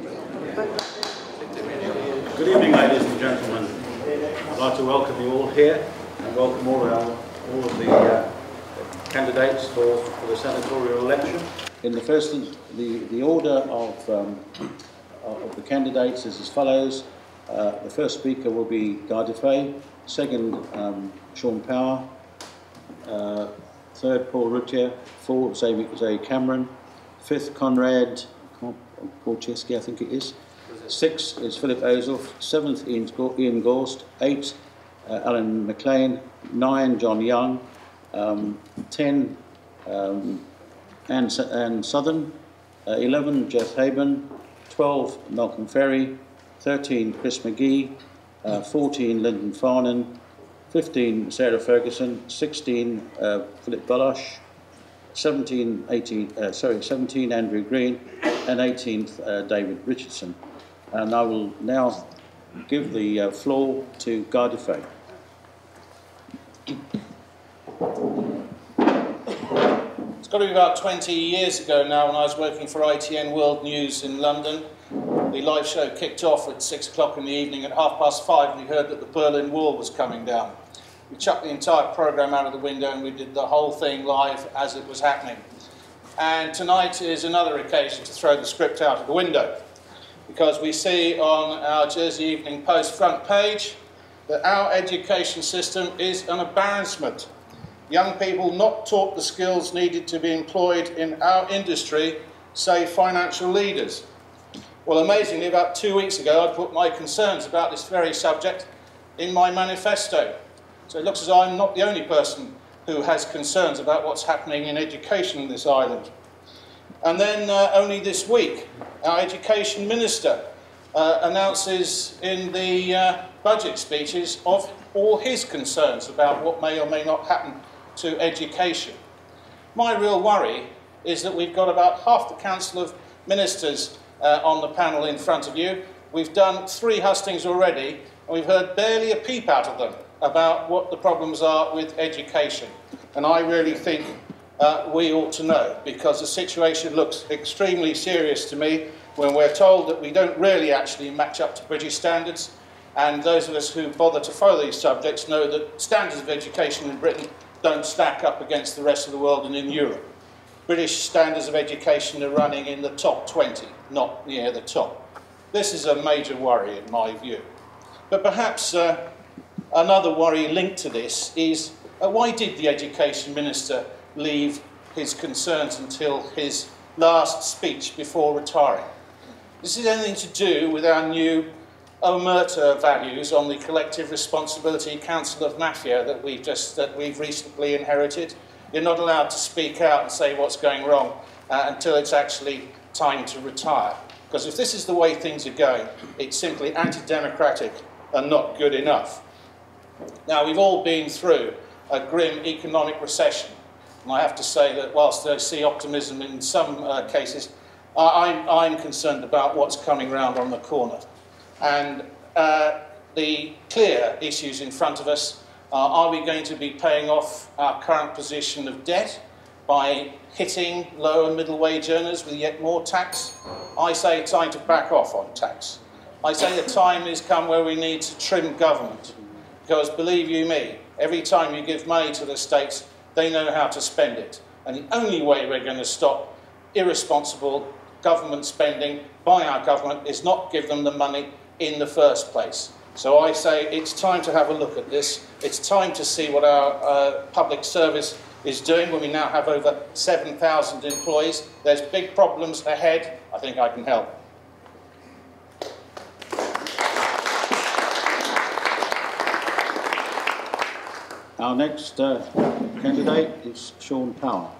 Good evening, ladies and gentlemen. I'd like to welcome you all here and welcome all of the candidates for the senatorial election. In the first, the order of the candidates is as follows. The first speaker will be Faye, second Sean Power, third Paul Routier, fourth Zoe Cameron, fifth Konrad Kruszynski, I think it is. Sixth is Philip Ozouf, seventh Ian Gorst, eighth Alan Maclean, 9 John Young, 10 Anne Southern, 11 Geoff Habin, 12 Malcolm Ferey, 13 Chris Magee, 14 Lyndon Farnham, 15 Sarah Ferguson, 16 Philip Bailhache, 17 Andrew Green, and 18th David Richardson. And I will now give the floor to Faye. It's got to be about 20 years ago now when I was working for ITN World News in London. The live show kicked off at 6 o'clock in the evening. At 5:30 we heard that the Berlin Wall was coming down. We chucked the entire programme out of the window and we did the whole thing live as it was happening. And tonight is another occasion to throw the script out of the window, because we see on our Jersey Evening Post front page that our education system is an embarrassment. Young people not taught the skills needed to be employed in our industry, say financial leaders. Well, amazingly, about 2 weeks ago, I put my concerns about this very subject in my manifesto. So it looks as though I'm not the only person who has concerns about what's happening in education in this island. And then only this week, our education minister announces in the budget speeches of all his concerns about what may or may not happen to education. My real worry is that we've got about half the Council of Ministers on the panel in front of you. We've done 3 hustings already, and we've heard barely a peep out of them about what the problems are with education. And I really think we ought to know, because the situation looks extremely serious to me when we're told that we don't really actually match up to British standards, and those of us who bother to follow these subjects know that standards of education in Britain don't stack up against the rest of the world and in Europe. British standards of education are running in the top 20, not near the top. This is a major worry in my view. But perhaps another worry linked to this is why did the Education Minister leave his concerns until his last speech before retiring? This is anything to do with our new omerta values on the Collective Responsibility Council of Mafia that we've recently inherited. You're not allowed to speak out and say what's going wrong until it's actually time to retire. Because if this is the way things are going, it's simply anti-democratic and not good enough. Now, we've all been through a grim economic recession. And I have to say that whilst I see optimism in some cases, I'm concerned about what's coming round on the corner. And the clear issues in front of us are we going to be paying off our current position of debt by hitting low and middle wage earners with yet more tax? I say it's time to back off on tax. I say the time has come where we need to trim government. Because believe you me, every time you give money to the states, they know how to spend it. And the only way we're going to stop irresponsible government spending by our government is not give them the money in the first place. So I say it's time to have a look at this. It's time to see what our public service is doing when we now have over 7,000 employees. There's big problems ahead. I think I can help. Our next candidate is Sean Power.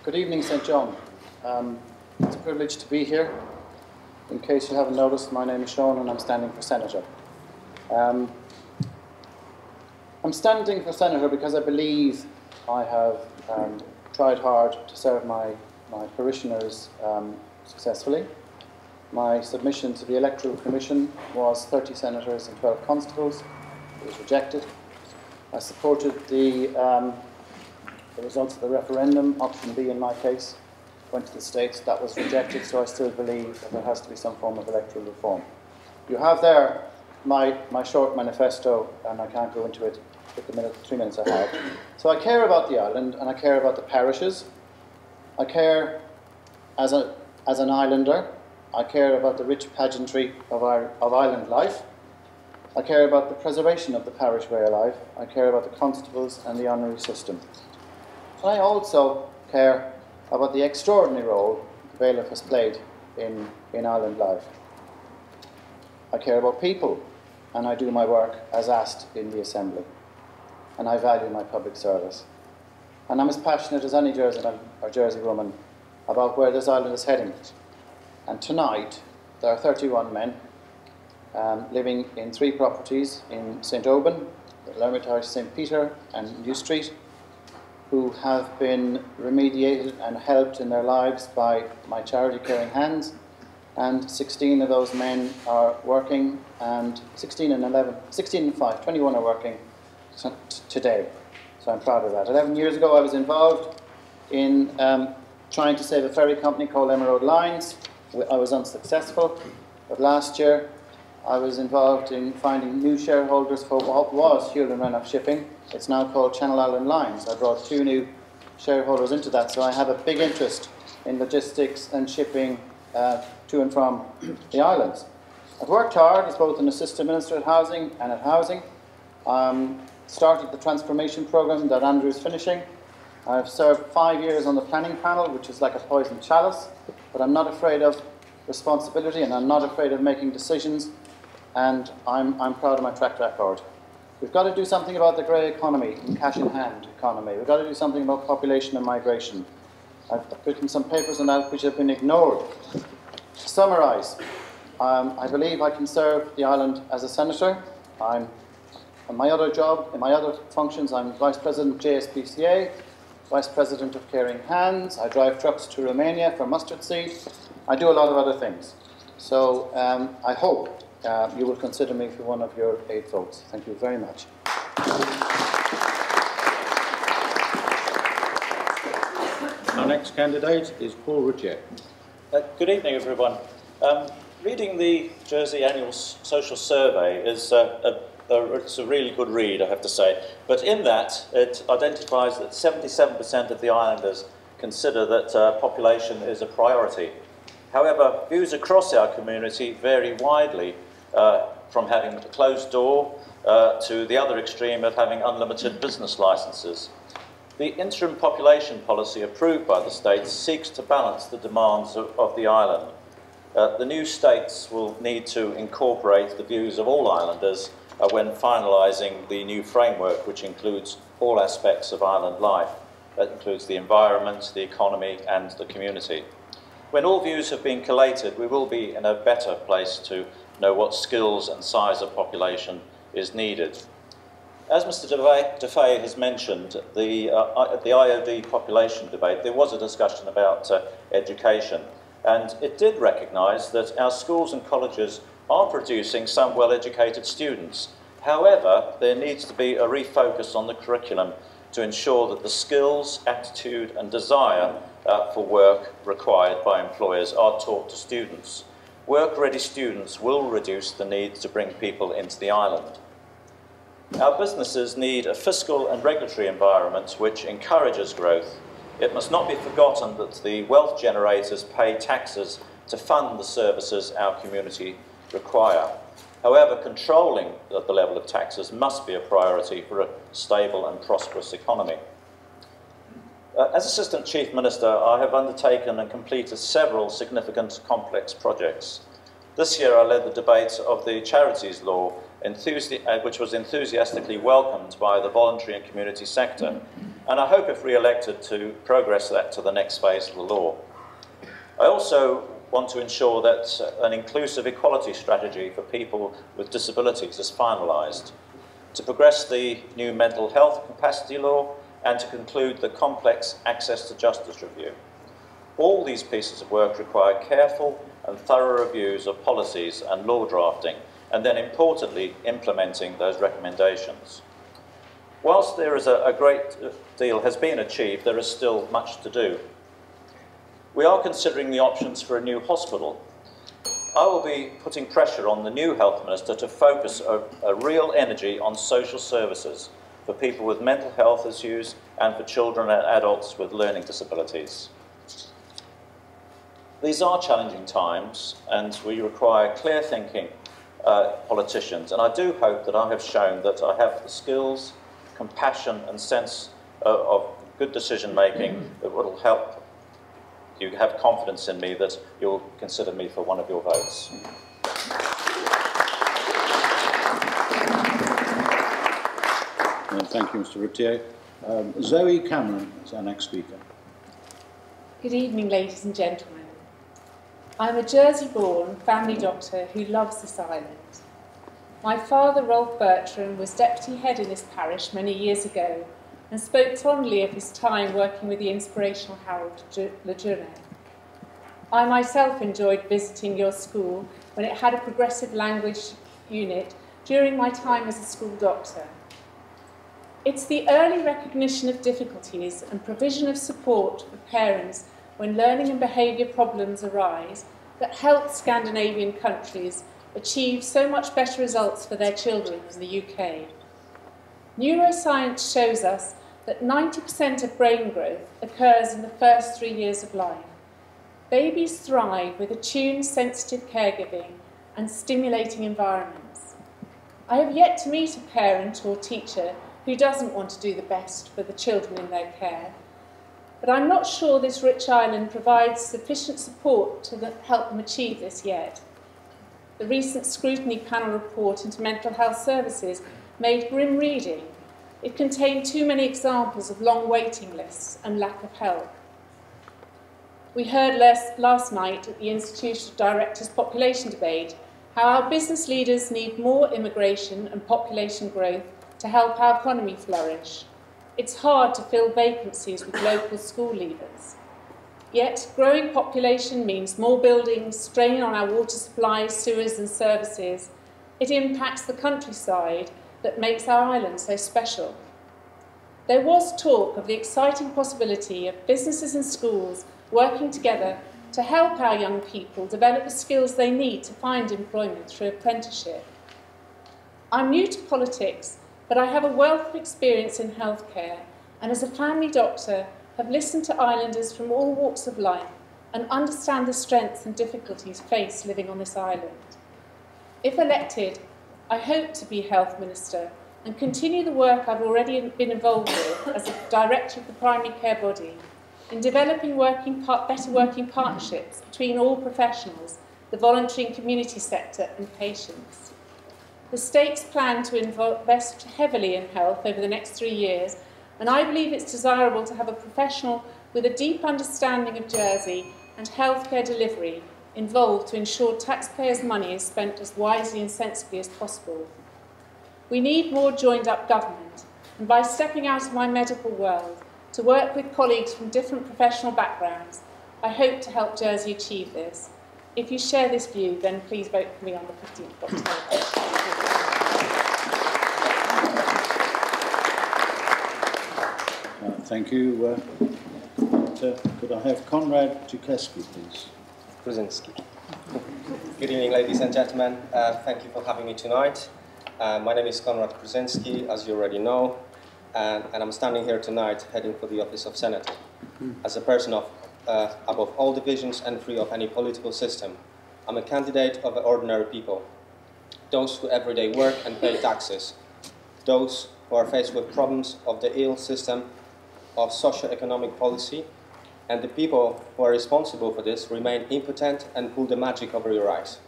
Good evening, St. John. It's a privilege to be here. In case you haven't noticed, my name is Sean and I'm standing for Senator. I'm standing for Senator because I believe I have tried hard to serve my parishioners successfully. My submission to the Electoral Commission was 30 senators and 12 constables. It was rejected. I supported the results of the referendum, option B in my case, went to the States. That was rejected, so I still believe that there has to be some form of electoral reform. You have there my short manifesto, and I can't go into it with the 3 minutes I have. So I care about the island, and I care about the parishes. I care as an islander. I care about the rich pageantry of island life. I care about the preservation of the parish way of life. I care about the constables and the honorary system. And I also care about the extraordinary role the bailiff has played in island life. I care about people, and I do my work as asked in the Assembly. And I value my public service. And I'm as passionate as any Jerseyman or Jersey woman about where this island is heading. And tonight, there are 31 men living in 3 properties in St. Oban, L'Hermitage, St. Peter and New Street, who have been remediated and helped in their lives by my charity Caring Hands. And 16 of those men are working, and 16 and 5, 21 are working today. So I'm proud of that. 11 years ago I was involved in trying to save a ferry company called Emerald Lines. I was unsuccessful, but last year I was involved in finding new shareholders for what was Hewlett Renouf Shipping. It's now called Channel Island Lines. I brought 2 new shareholders into that, so I have a big interest in logistics and shipping to and from the islands. I've worked hard as both an assistant minister at housing and at housing. Started the transformation programme that Andrew is finishing. I've served 5 years on the planning panel, which is like a poisoned chalice, but I'm not afraid of responsibility, and I'm not afraid of making decisions, and I'm proud of my track record. We've got to do something about the grey economy and cash in hand economy. We've got to do something about population and migration. I've written some papers on that which have been ignored. To summarise, I believe I can serve the island as a senator. In my other job, in my other functions, I'm Vice President of JSPCA, Vice President of Caring Hands. I drive trucks to Romania for mustard seed. I do a lot of other things. So I hope you will consider me for one of your 8 votes. Thank you very much. Our next candidate is Paul Routier. Good evening, everyone. Reading the Jersey Annual Social Survey is it's a really good read, I have to say. But in that, it identifies that 77% of the islanders consider that population is a priority. However, views across our community vary widely, from having a closed door to the other extreme of having unlimited business licences. The interim population policy approved by the states seeks to balance the demands of the island. The new states will need to incorporate the views of all islanders when finalising the new framework, which includes all aspects of island life. That includes the environment, the economy and the community. When all views have been collated, we will be in a better place to know what skills and size of population is needed. As Mr. De Faye has mentioned, at the IOD population debate, there was a discussion about education, and it did recognise that our schools and colleges are producing some well-educated students. However, there needs to be a refocus on the curriculum to ensure that the skills, attitude and desire for work required by employers are taught to students. Work-ready students will reduce the need to bring people into the island. Our businesses need a fiscal and regulatory environment which encourages growth. It must not be forgotten that the wealth generators pay taxes to fund the services our community require. However, controlling the level of taxes must be a priority for a stable and prosperous economy. As Assistant Chief Minister, I have undertaken and completed several significant complex projects. This year I led the debate of the Charities Law, which was enthusiastically welcomed by the voluntary and community sector, and I hope, if re-elected, to progress that to the next phase of the law. I also want to ensure that an inclusive equality strategy for people with disabilities is finalised, to progress the new mental health capacity law, and to conclude the complex access to justice review. All these pieces of work require careful and thorough reviews of policies and law drafting, and then importantly implementing those recommendations. Whilst there is a great deal has been achieved, there is still much to do. We are considering the options for a new hospital. I will be putting pressure on the new health minister to focus a real energy on social services for people with mental health issues and for children and adults with learning disabilities. These are challenging times, and we require clear thinking politicians, and I do hope that I have shown that I have the skills, compassion and sense of good decision making that will help you have confidence in me that you'll consider me for one of your votes. Thank you, Mr. Routier. Zoe Cameron is our next speaker. Good evening, ladies and gentlemen. I'm a Jersey-born family doctor who loves this island. My father, Rolf Bertram, was deputy head in this parish many years ago and spoke fondly of his time working with the inspirational Harold Le Journay. I myself enjoyed visiting your school when it had a progressive language unit during my time as a school doctor. It's the early recognition of difficulties and provision of support for parents when learning and behaviour problems arise that help Scandinavian countries achieve so much better results for their children than the UK. Neuroscience shows us that 90% of brain growth occurs in the first 3 years of life. Babies thrive with attuned, sensitive caregiving and stimulating environments. I have yet to meet a parent or teacher who doesn't want to do the best for the children in their care, but I'm not sure this rich island provides sufficient support to help them achieve this yet. The recent scrutiny panel report into mental health services made grim reading. It contained too many examples of long waiting lists and lack of help. We heard last night at the Institute of Directors Population Debate how our business leaders need more immigration and population growth to help our economy flourish. It's hard to fill vacancies with local school leavers. Yet, growing population means more buildings, strain on our water supplies, sewers and services. It impacts the countryside that makes our island so special. There was talk of the exciting possibility of businesses and schools working together to help our young people develop the skills they need to find employment through apprenticeship. I'm new to politics, but I have a wealth of experience in healthcare, and as a family doctor, have listened to islanders from all walks of life and understand the strengths and difficulties faced living on this island. If elected, I hope to be Health Minister and continue the work I've already been involved with as a Director of the primary care body in developing better working partnerships between all professionals, the voluntary and community sector and patients. The state's plan to invest heavily in health over the next 3 years, and I believe it's desirable to have a professional with a deep understanding of Jersey and healthcare delivery involved to ensure taxpayers' money is spent as wisely and sensibly as possible. We need more joined-up government, and by stepping out of my medical world to work with colleagues from different professional backgrounds, I hope to help Jersey achieve this. If you share this view, then please vote for me on the 15th of October. Thank you. Could I have Konrad Kruszynski, please? Kruszynski. Good evening, ladies and gentlemen. Thank you for having me tonight. My name is Konrad Kruszynski, as you already know, and I'm standing here tonight heading for the office of Senator. As a person of above all divisions and free of any political system, I'm a candidate of the ordinary people, those who every day work and pay taxes, those who are faced with problems of the ill system of socio-economic policy, and the people who are responsible for this remain impotent and pull the magic over your eyes.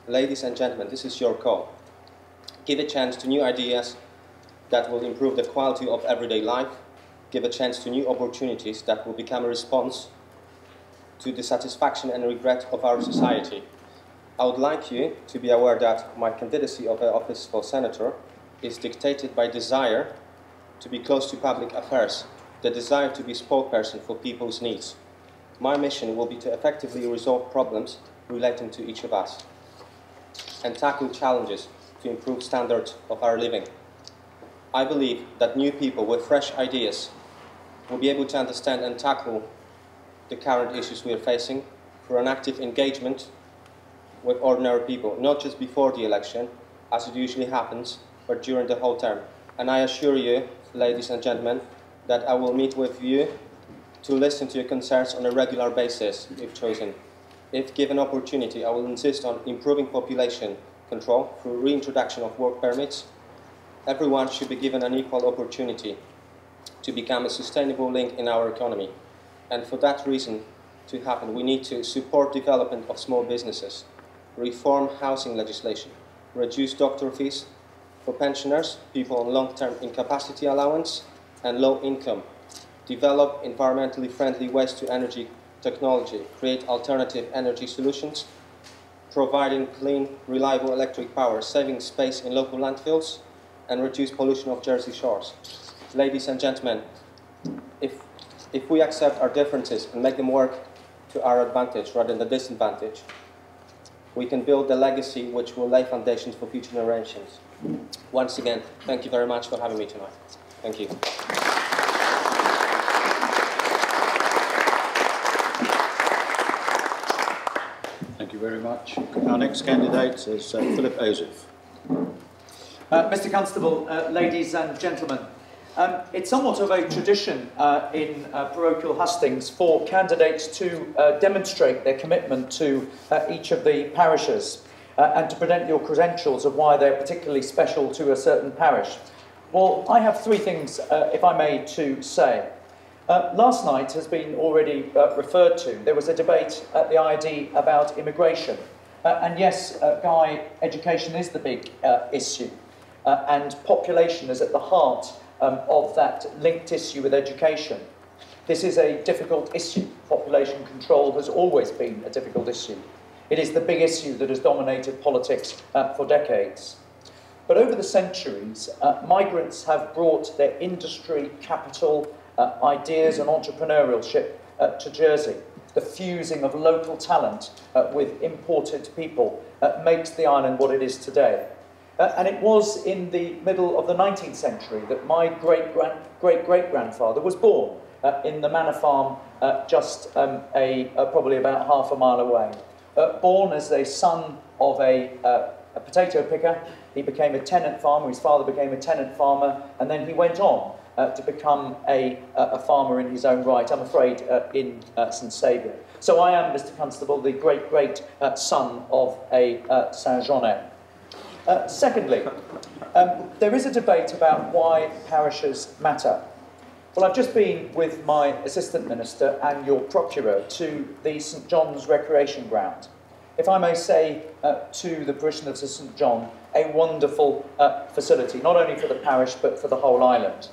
Ladies and gentlemen, this is your call. Give a chance to new ideas that will improve the quality of everyday life. Give a chance to new opportunities that will become a response to the satisfaction and regret of our society. I would like you to be aware that my candidacy of the office for Senator is dictated by desire to be close to public affairs, the desire to be spokesperson for people's needs. My mission will be to effectively resolve problems relating to each of us and tackle challenges to improve standards of our living. I believe that new people with fresh ideas will be able to understand and tackle the current issues we are facing through an active engagement with ordinary people, not just before the election, as it usually happens, but during the whole term. And I assure you, ladies and gentlemen, that I will meet with you to listen to your concerns on a regular basis, if chosen. If given opportunity, I will insist on improving population control through reintroduction of work permits. Everyone should be given an equal opportunity to become a sustainable link in our economy. And for that reason to happen, we need to support development of small businesses, reform housing legislation, reduce doctor fees for pensioners, people on long-term incapacity allowance and low income, develop environmentally friendly waste-to-energy technology, create alternative energy solutions, providing clean, reliable electric power, saving space in local landfills, and reduce pollution of Jersey shores. Ladies and gentlemen, if we accept our differences and make them work to our advantage rather than the disadvantage, we can build a legacy which will lay foundations for future generations. Once again, thank you very much for having me tonight. Thank you. Thank you very much. Our next candidate is Philip Ozouf. Mr Constable, ladies and gentlemen, it's somewhat of a tradition in parochial hustings for candidates to demonstrate their commitment to each of the parishes and to present your credentials of why they're particularly special to a certain parish. Well, I have three things, if I may, to say. Last night has been already referred to. There was a debate at the ID about immigration. And yes, Guy, education is the big issue. And population is at the heart of that linked issue with education. This is a difficult issue. Population control has always been a difficult issue. It is the big issue that has dominated politics for decades. But over the centuries, migrants have brought their industry, capital, ideas and entrepreneurship to Jersey. The fusing of local talent with imported people makes the island what it is today. And it was in the middle of the 19th century that my great-great-grandfather was born in the manor farm just probably about half a mile away. Born as a son of a potato picker, he became a tenant farmer, his father became a tenant farmer, and then he went on to become a farmer in his own right, I'm afraid, in St Saviour. So I am, Mr Constable, the great-great son of a Saint-Jeanais. Secondly, there is a debate about why parishes matter. Well, I've just been with my Assistant Minister and your Procurer to the St John's Recreation Ground. If I may say to the parishioners of St John, a wonderful facility, not only for the parish but for the whole island.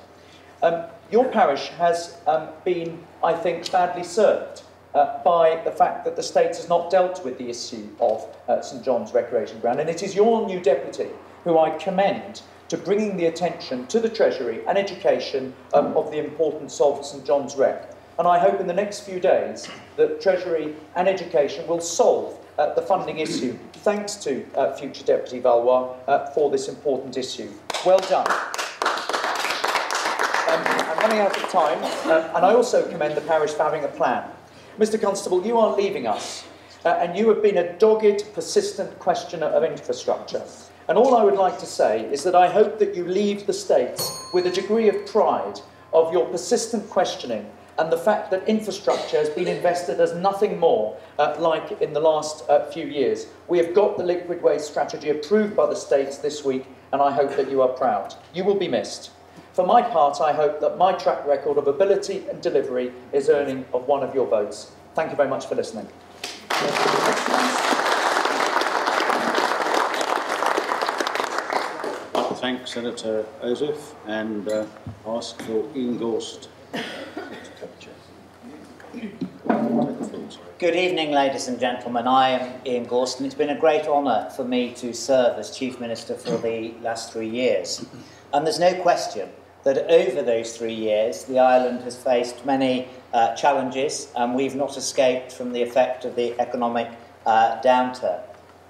Your parish has been, I think, badly served by the fact that the state has not dealt with the issue of St John's Recreation Ground, and it is your new deputy who I commend to bringing the attention to the Treasury and education of the importance of St John's Rec. And I hope in the next few days that Treasury and education will solve the funding issue, thanks to future Deputy Valois for this important issue. Well done. I'm running out of time, and I also commend the parish for having a plan. Mr Constable, you are leaving us, and you have been a dogged, persistent questioner of infrastructure. And all I would like to say is that I hope that you leave the States with a degree of pride of your persistent questioning and the fact that infrastructure has been invested as nothing more like in the last few years. We have got the liquid waste strategy approved by the States this week, and I hope that you are proud. You will be missed. For my part, I hope that my track record of ability and delivery is earning of one of your votes. Thank you very much for listening. I'd like to thank Senator Ozouf and ask for Ian Gorst. Good evening, ladies and gentlemen. I am Ian Gorst, and it's been a great honour for me to serve as Chief Minister for the last 3 years. And there's no question that over those 3 years, the island has faced many challenges, and we've not escaped from the effect of the economic downturn.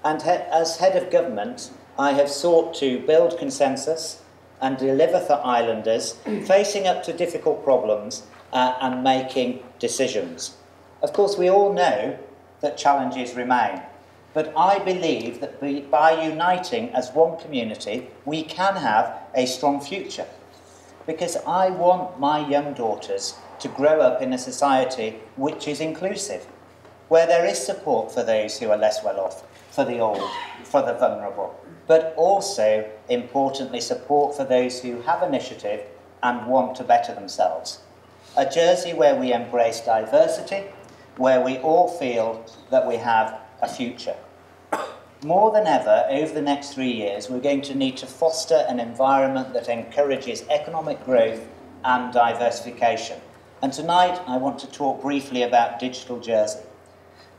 And as head of government, I have sought to build consensus and deliver for islanders, facing up to difficult problems and making decisions. Of course, we all know that challenges remain, but I believe that by uniting as one community, we can have a strong future. Because I want my young daughters to grow up in a society which is inclusive, where there is support for those who are less well off, for the old, for the vulnerable, but also, importantly, support for those who have initiative and want to better themselves. A Jersey where we embrace diversity, where we all feel that we have a future. More than ever, over the next 3 years, we're going to need to foster an environment that encourages economic growth and diversification. And tonight, I want to talk briefly about Digital Jersey.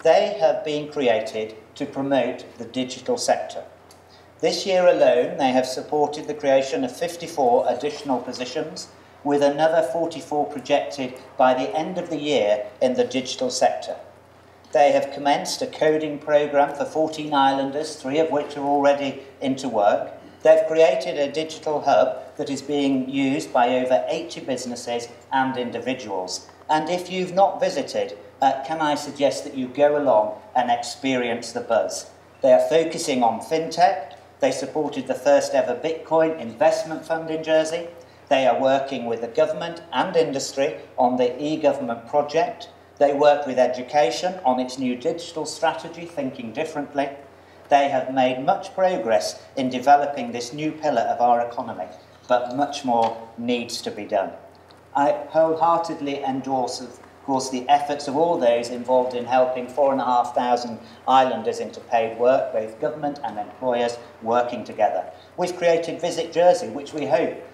They have been created to promote the digital sector. This year alone, they have supported the creation of 54 additional positions, with another 44 projected by the end of the year in the digital sector. They have commenced a coding programme for 14 islanders, 3 of which are already into work. They've created a digital hub that is being used by over 80 businesses and individuals. And if you've not visited, can I suggest that you go along and experience the buzz? They are focusing on fintech. They supported the first ever Bitcoin investment fund in Jersey. They are working with the government and industry on the e-government project. They work with education on its new digital strategy, Thinking Differently. They have made much progress in developing this new pillar of our economy, but much more needs to be done. I wholeheartedly endorse, of course, the efforts of all those involved in helping 4,500 islanders into paid work, both government and employers working together. We've created Visit Jersey, which we hope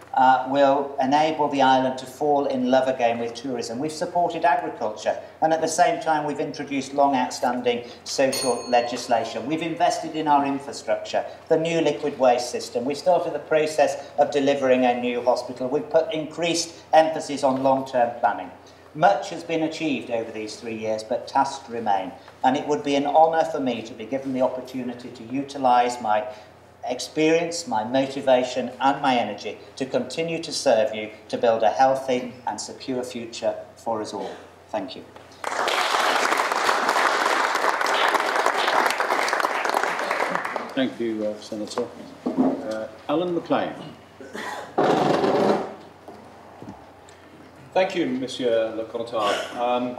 will enable the island to fall in love again with tourism. We've supported agriculture, and at the same time we've introduced long outstanding social legislation. We've invested in our infrastructure, the new liquid waste system. We've started the process of delivering a new hospital. We've put increased emphasis on long-term planning. Much has been achieved over these 3 years, but tasks remain, and it would be an honour for me to be given the opportunity to utilise my experience, my motivation and my energy to continue to serve you to build a healthy and secure future for us all. Thank you. Thank you, Senator. Alan Maclean. Thank you, Monsieur Le Conotard.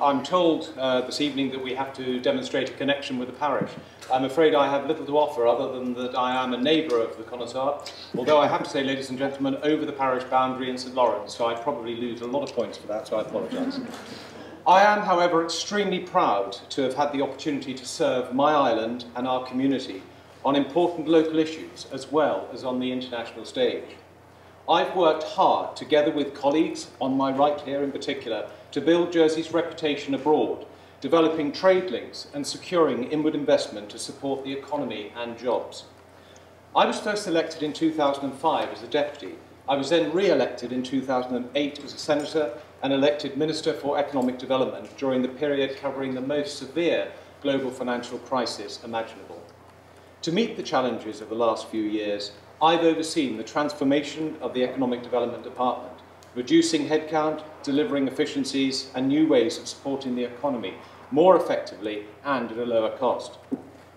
I'm told this evening that we have to demonstrate a connection with the parish. I'm afraid I have little to offer other than that I am a neighbour of the Conotard, although I have to say, ladies and gentlemen, over the parish boundary in St Lawrence, so I'd probably lose a lot of points for that, so I apologise. I am, however, extremely proud to have had the opportunity to serve my island and our community on important local issues as well as on the international stage. I've worked hard, together with colleagues, on my right here in particular, to build Jersey's reputation abroad, developing trade links and securing inward investment to support the economy and jobs. I was first elected in 2005 as a deputy. I was then re-elected in 2008 as a senator and elected Minister for Economic Development during the period covering the most severe global financial crisis imaginable. To meet the challenges of the last few years, I've overseen the transformation of the Economic Development Department, reducing headcount, delivering efficiencies and new ways of supporting the economy more effectively and at a lower cost.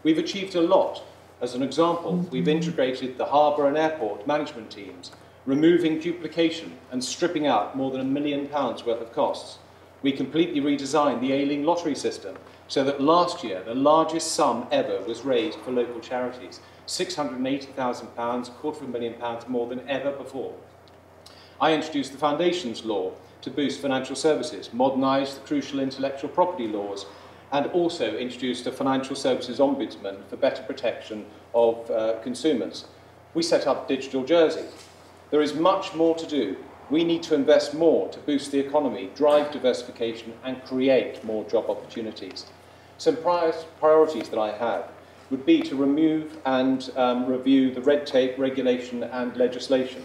We've achieved a lot. As an example, we've integrated the harbour and airport management teams, removing duplication and stripping out more than £1 million worth of costs. We completely redesigned the Ailing lottery system so that last year the largest sum ever was raised for local charities, £680,000, £250,000 more than ever before. I introduced the Foundations Law to boost financial services, modernised the crucial intellectual property laws, and also introduced a Financial Services Ombudsman for better protection of consumers. We set up Digital Jersey. There is much more to do. We need to invest more to boost the economy, drive diversification, and create more job opportunities. Some priorities that I have would be to remove and review the red tape, regulation and legislation.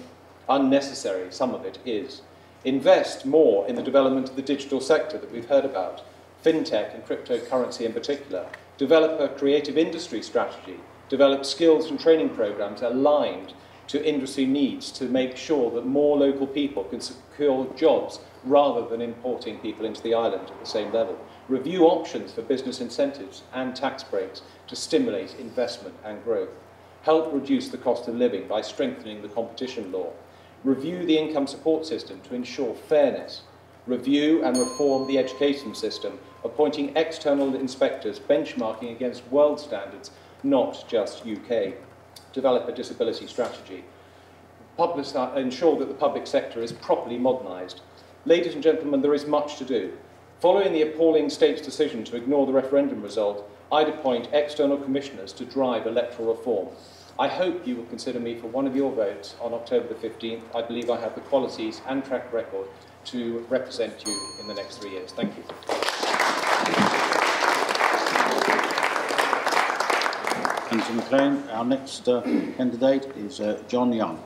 Unnecessary, some of it is. Invest more in the development of the digital sector that we've heard about, fintech and cryptocurrency in particular. Develop a creative industry strategy. Develop skills and training programs aligned to industry needs to make sure that more local people can secure jobs rather than importing people into the island at the same level. Review options for business incentives and tax breaks to stimulate investment and growth. Help reduce the cost of living by strengthening the competition law. Review the income support system to ensure fairness. Review and reform the education system, appointing external inspectors benchmarking against world standards, not just UK. Develop a disability strategy. Ensure that the public sector is properly modernised. Ladies and gentlemen, there is much to do. Following the appalling state's decision to ignore the referendum result, I'd appoint external commissioners to drive electoral reform. I hope you will consider me for one of your votes on October the 15th. I believe I have the qualities and track record to represent you in the next 3 years. Thank you. Thank you, Maclean. Our next candidate is John Young.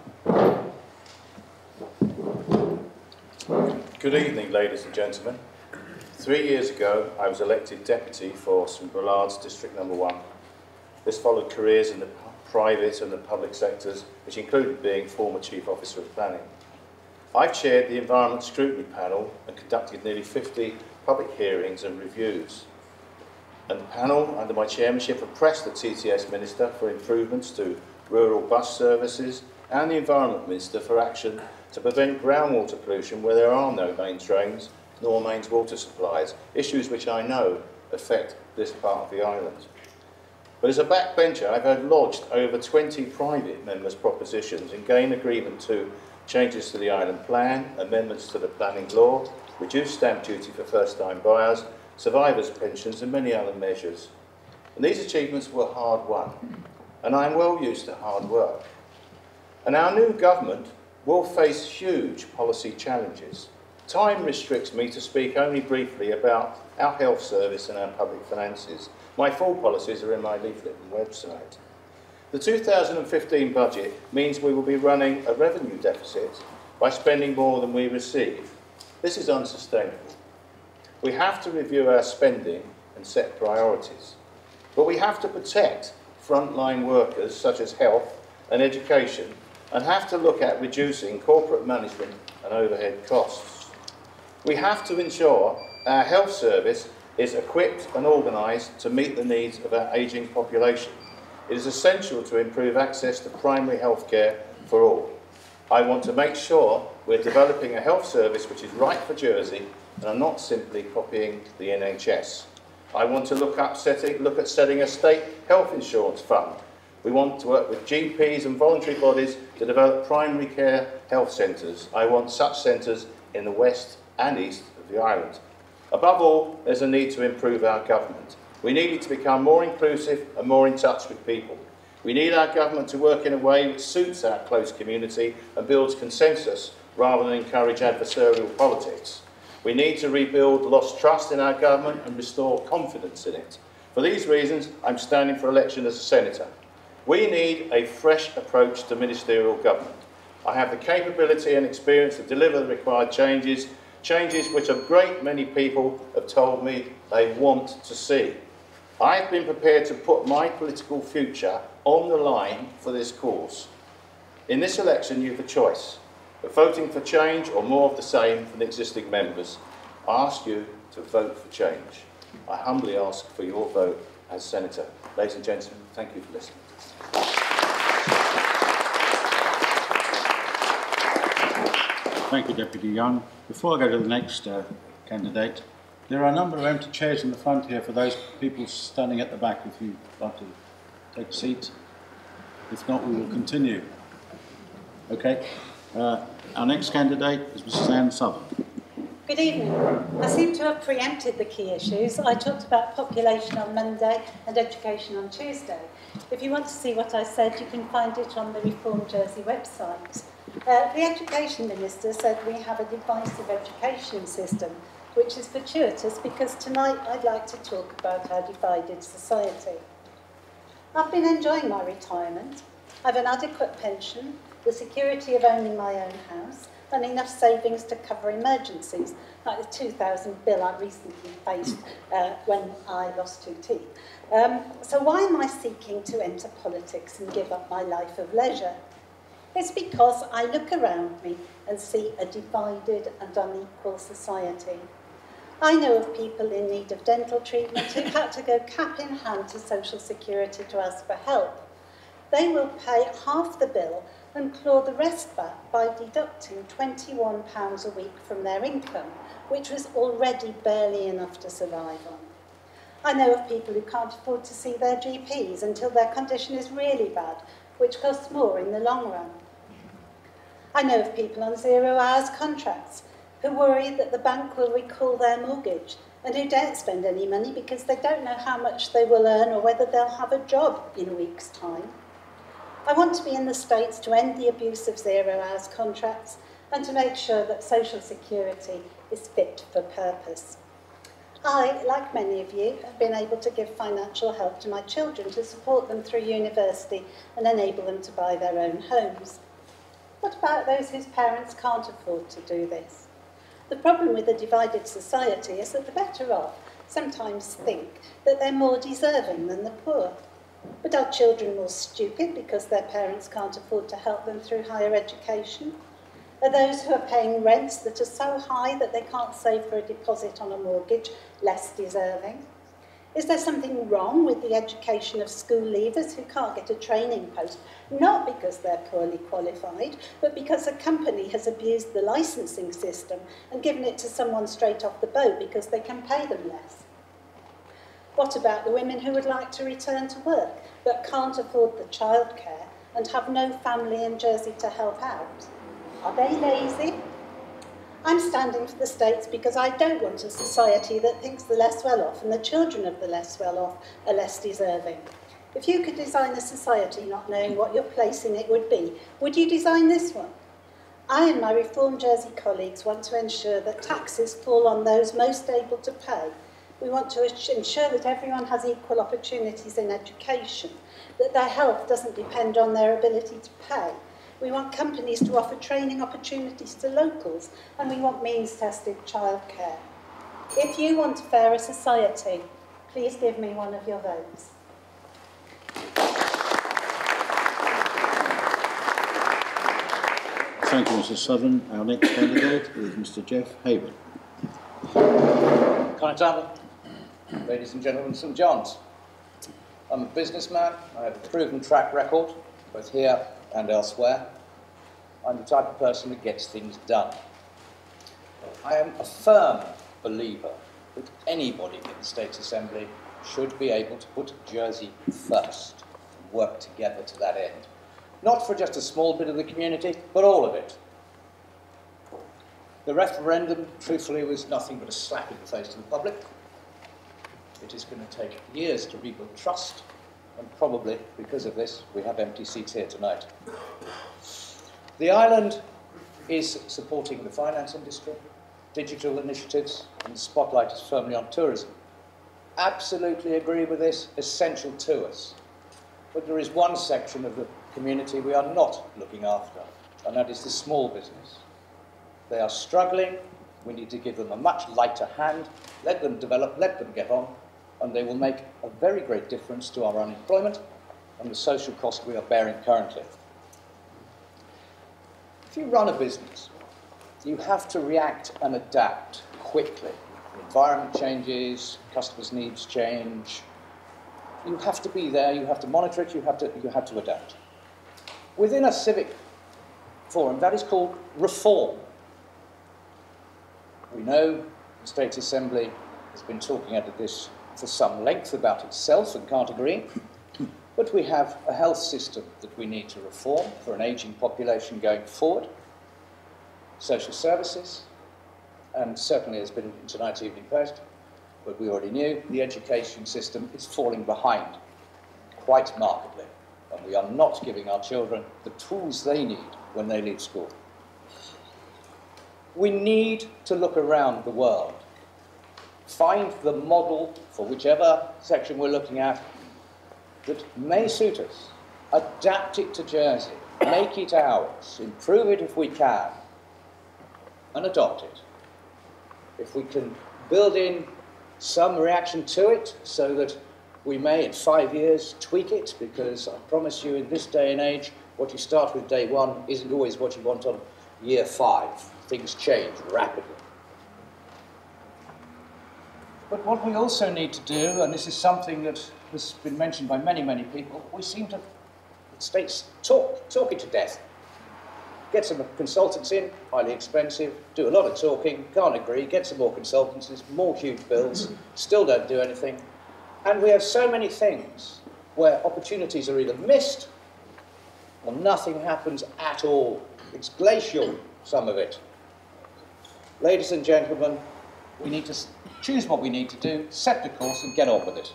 Good evening, ladies and gentlemen. 3 years ago, I was elected deputy for St Bullard's District Number 1. This followed careers in the private and the public sectors, which included being former Chief Officer of Planning. I've chaired the Environment Scrutiny Panel and conducted nearly 50 public hearings and reviews. And the panel, under my chairmanship, have pressed the TTS Minister for improvements to rural bus services and the Environment Minister for action to prevent groundwater pollution where there are no mains drains nor mains water supplies, issues which I know affect this part of the island. But as a backbencher, I've lodged over 20 private members' propositions and gained agreement to changes to the island plan, amendments to the planning law, reduced stamp duty for first-time buyers, survivors' pensions and many other measures. And these achievements were hard won, and I am well used to hard work. And our new government will face huge policy challenges. Time restricts me to speak only briefly about our health service and our public finances. My full policies are in my leaflet and website. The 2015 budget means we will be running a revenue deficit by spending more than we receive. This is unsustainable. We have to review our spending and set priorities. But we have to protect frontline workers such as health and education and have to look at reducing corporate management and overhead costs. We have to ensure our health service is equipped and organised to meet the needs of our ageing population. It is essential to improve access to primary health care for all. I want to make sure we're developing a health service which is right for Jersey and are not simply copying the NHS. I want to look at setting a state health insurance fund. We want to work with GPs and voluntary bodies to develop primary care health centres. I want such centres in the west and east of the island. Above all, there's a need to improve our government. We need it to become more inclusive and more in touch with people. We need our government to work in a way which suits our close community and builds consensus rather than encourage adversarial politics. We need to rebuild lost trust in our government and restore confidence in it. For these reasons, I'm standing for election as a senator. We need a fresh approach to ministerial government. I have the capability and experience to deliver the required changes which a great many people have told me they want to see. I've been prepared to put my political future on the line for this cause. In this election, you have a choice of voting for change or more of the same from the existing members. I ask you to vote for change. I humbly ask for your vote as Senator. Ladies and gentlemen, thank you for listening. Thank you, Deputy Young. Before I go to the next candidate, there are a number of empty chairs in the front here for those people standing at the back if you'd like to take a seat. If not, we will continue. Okay. Our next candidate is Mrs. Anne Southern. Good evening. I seem to have preempted the key issues. I talked about population on Monday and education on Tuesday. If you want to see what I said, you can find it on the Reform Jersey website. The Education Minister said we have a divisive education system, which is fortuitous because tonight I'd like to talk about our divided society. I've been enjoying my retirement. I have an adequate pension, the security of owning my own house, and enough savings to cover emergencies, like the 2,000 bill I recently faced when I lost 2 teeth. So why am I seeking to enter politics and give up my life of leisure? It's because I look around me and see a divided and unequal society. I know of people in need of dental treatment who've had to go cap in hand to Social Security to ask for help. They will pay half the bill and claw the rest back by deducting £21 a week from their income, which was already barely enough to survive on. I know of people who can't afford to see their GPs until their condition is really bad, which costs more in the long run. I know of people on 0 hours contracts who worry that the bank will recall their mortgage and who don't spend any money because they don't know how much they will earn or whether they'll have a job in a week's time. I want to be in the States to end the abuse of 0 hours contracts and to make sure that Social Security is fit for purpose. I, like many of you, have been able to give financial help to my children to support them through university and enable them to buy their own homes. What about those whose parents can't afford to do this? The problem with a divided society is that the better off sometimes think that they're more deserving than the poor. But are children more stupid because their parents can't afford to help them through higher education? Are those who are paying rents that are so high that they can't save for a deposit on a mortgage less deserving? Is there something wrong with the education of school leavers who can't get a training post, not because they're poorly qualified, but because a company has abused the licensing system and given it to someone straight off the boat because they can pay them less? What about the women who would like to return to work but can't afford the childcare and have no family in Jersey to help out? Are they lazy? I'm standing for the States because I don't want a society that thinks the less well-off and the children of the less well-off are less deserving. If you could design a society not knowing what your place in it would you design this one? I and my Reform Jersey colleagues want to ensure that taxes fall on those most able to pay. We want to ensure that everyone has equal opportunities in education, that their health doesn't depend on their ability to pay. We want companies to offer training opportunities to locals, and we want means-tested childcare. If you want a fairer society, please give me one of your votes. Thank you, Mrs. Southern. Our next candidate is Mr. Geoff Habin. Constable, ladies and gentlemen, St John's. I'm a businessman. I have a proven track record, both here and elsewhere. I'm the type of person that gets things done. I am a firm believer that anybody in the State Assembly should be able to put Jersey first and work together to that end. Not for just a small bit of the community, but all of it. The referendum, truthfully, was nothing but a slap in the face to the public. It is going to take years to rebuild trust, and probably, because of this, we have empty seats here tonight. The island is supporting the finance industry, digital initiatives, and the spotlight is firmly on tourism. Absolutely agree with this, essential to us. But there is one section of the community we are not looking after, and that is the small business. They are struggling. We need to give them a much lighter hand, let them develop, let them get on, and they will make a very great difference to our unemployment and the social cost we are bearing currently. If you run a business, you have to react and adapt quickly. The environment changes, customers' needs change. You have to be there, you have to monitor it, you have to adapt. Within a civic forum, that is called reform. We know the State Assembly has been talking at this for some length about itself and can't agree, but we have a health system that we need to reform for an ageing population going forward, social services, and certainly has been in tonight's Evening Post, but we already knew the education system is falling behind quite markedly, and we are not giving our children the tools they need when they leave school. We need to look around the world, find the model for whichever section we're looking at that may suit us, adapt it to Jersey, make it ours, improve it if we can, and adopt it. If we can build in some reaction to it so that we may in 5 years tweak it, because I promise you in this day and age what you start with day one isn't always what you want on year 5. Things change rapidly. But what we also need to do, and this is something that has been mentioned by many, many people, we seem to, states talk it to death. Get some consultants in, highly expensive, do a lot of talking, can't agree, get some more consultants, more huge bills, still don't do anything. And we have so many things where opportunities are either missed or nothing happens at all. It's glacial, some of it. Ladies and gentlemen, we need to choose what we need to do, set the course and get on with it.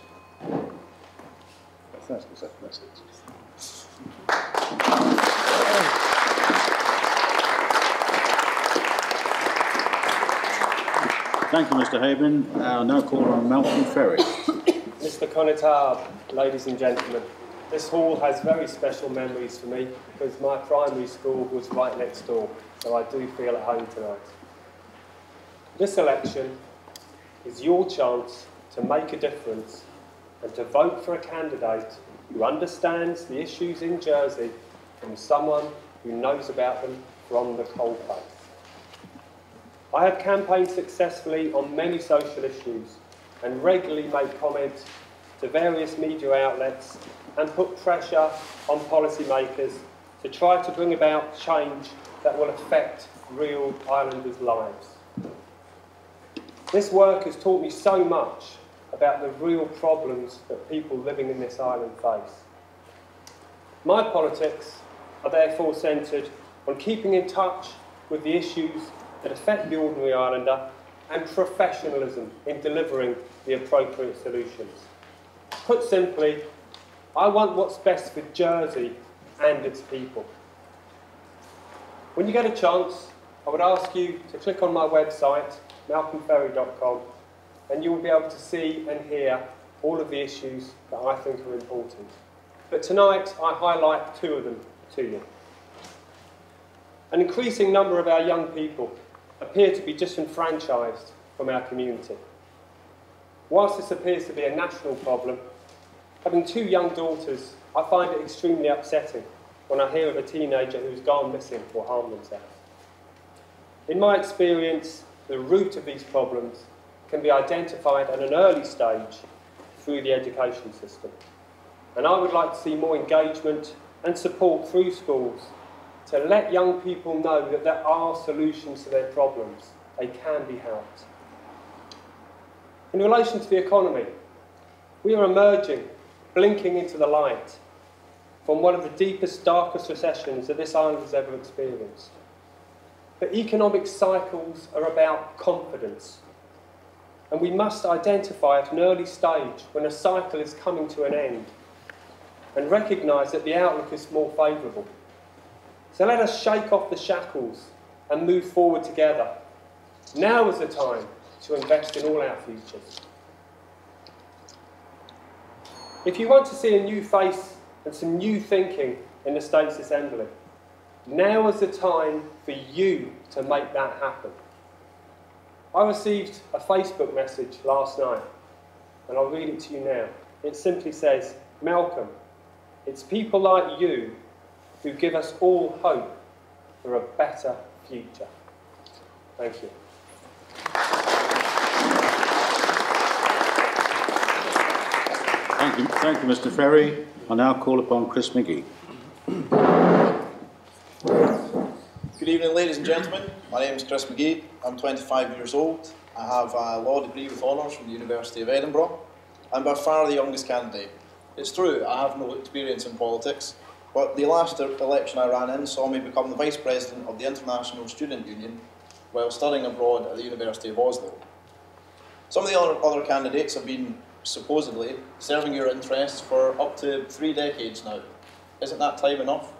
Thank you, Mr. Habin. I'll now call on Malcolm Ferey. Mr. Konrad, ladies and gentlemen, this hall has very special memories for me because my primary school was right next door, so I do feel at home tonight. This election is your chance to make a difference and to vote for a candidate who understands the issues in Jersey from someone who knows about them from the coalface. I have campaigned successfully on many social issues and regularly make comments to various media outlets and put pressure on policymakers to try to bring about change that will affect real islanders' lives. This work has taught me so much about the real problems that people living in this island face. My politics are therefore centred on keeping in touch with the issues that affect the ordinary islander and professionalism in delivering the appropriate solutions. Put simply, I want what's best for Jersey and its people. When you get a chance, I would ask you to click on my website, malcolmferry.com, and you will be able to see and hear all of the issues that I think are important. But tonight, I highlight 2 of them to you. An increasing number of our young people appear to be disenfranchised from our community. Whilst this appears to be a national problem, having 2 young daughters, I find it extremely upsetting when I hear of a teenager who's gone missing or harmed themselves. In my experience, the root of these problems can be identified at an early stage through the education system. And I would like to see more engagement and support through schools to let young people know that there are solutions to their problems. They can be helped. In relation to the economy, we are emerging, blinking into the light from one of the deepest, darkest recessions that this island has ever experienced. But economic cycles are about confidence. And we must identify at an early stage when a cycle is coming to an end and recognise that the outlook is more favourable. So let us shake off the shackles and move forward together. Now is the time to invest in all our futures. If you want to see a new face and some new thinking in the States Assembly, now is the time for you to make that happen. I received a Facebook message last night, and I'll read it to you now. It simply says, Malcolm, it's people like you who give us all hope for a better future. Thank you. Thank you, Mr. Ferey. I now call upon Chris Magee. Good evening, ladies and gentlemen. My name is Chris Magee. I'm 25 years old. I have a law degree with honours from the University of Edinburgh. I'm by far the youngest candidate. It's true, I have no experience in politics, but the last election I ran in saw me become the Vice President of the International Student Union while studying abroad at the University of Oslo. Some of the other candidates have been supposedly serving your interests for up to 3 decades now. Isn't that time enough?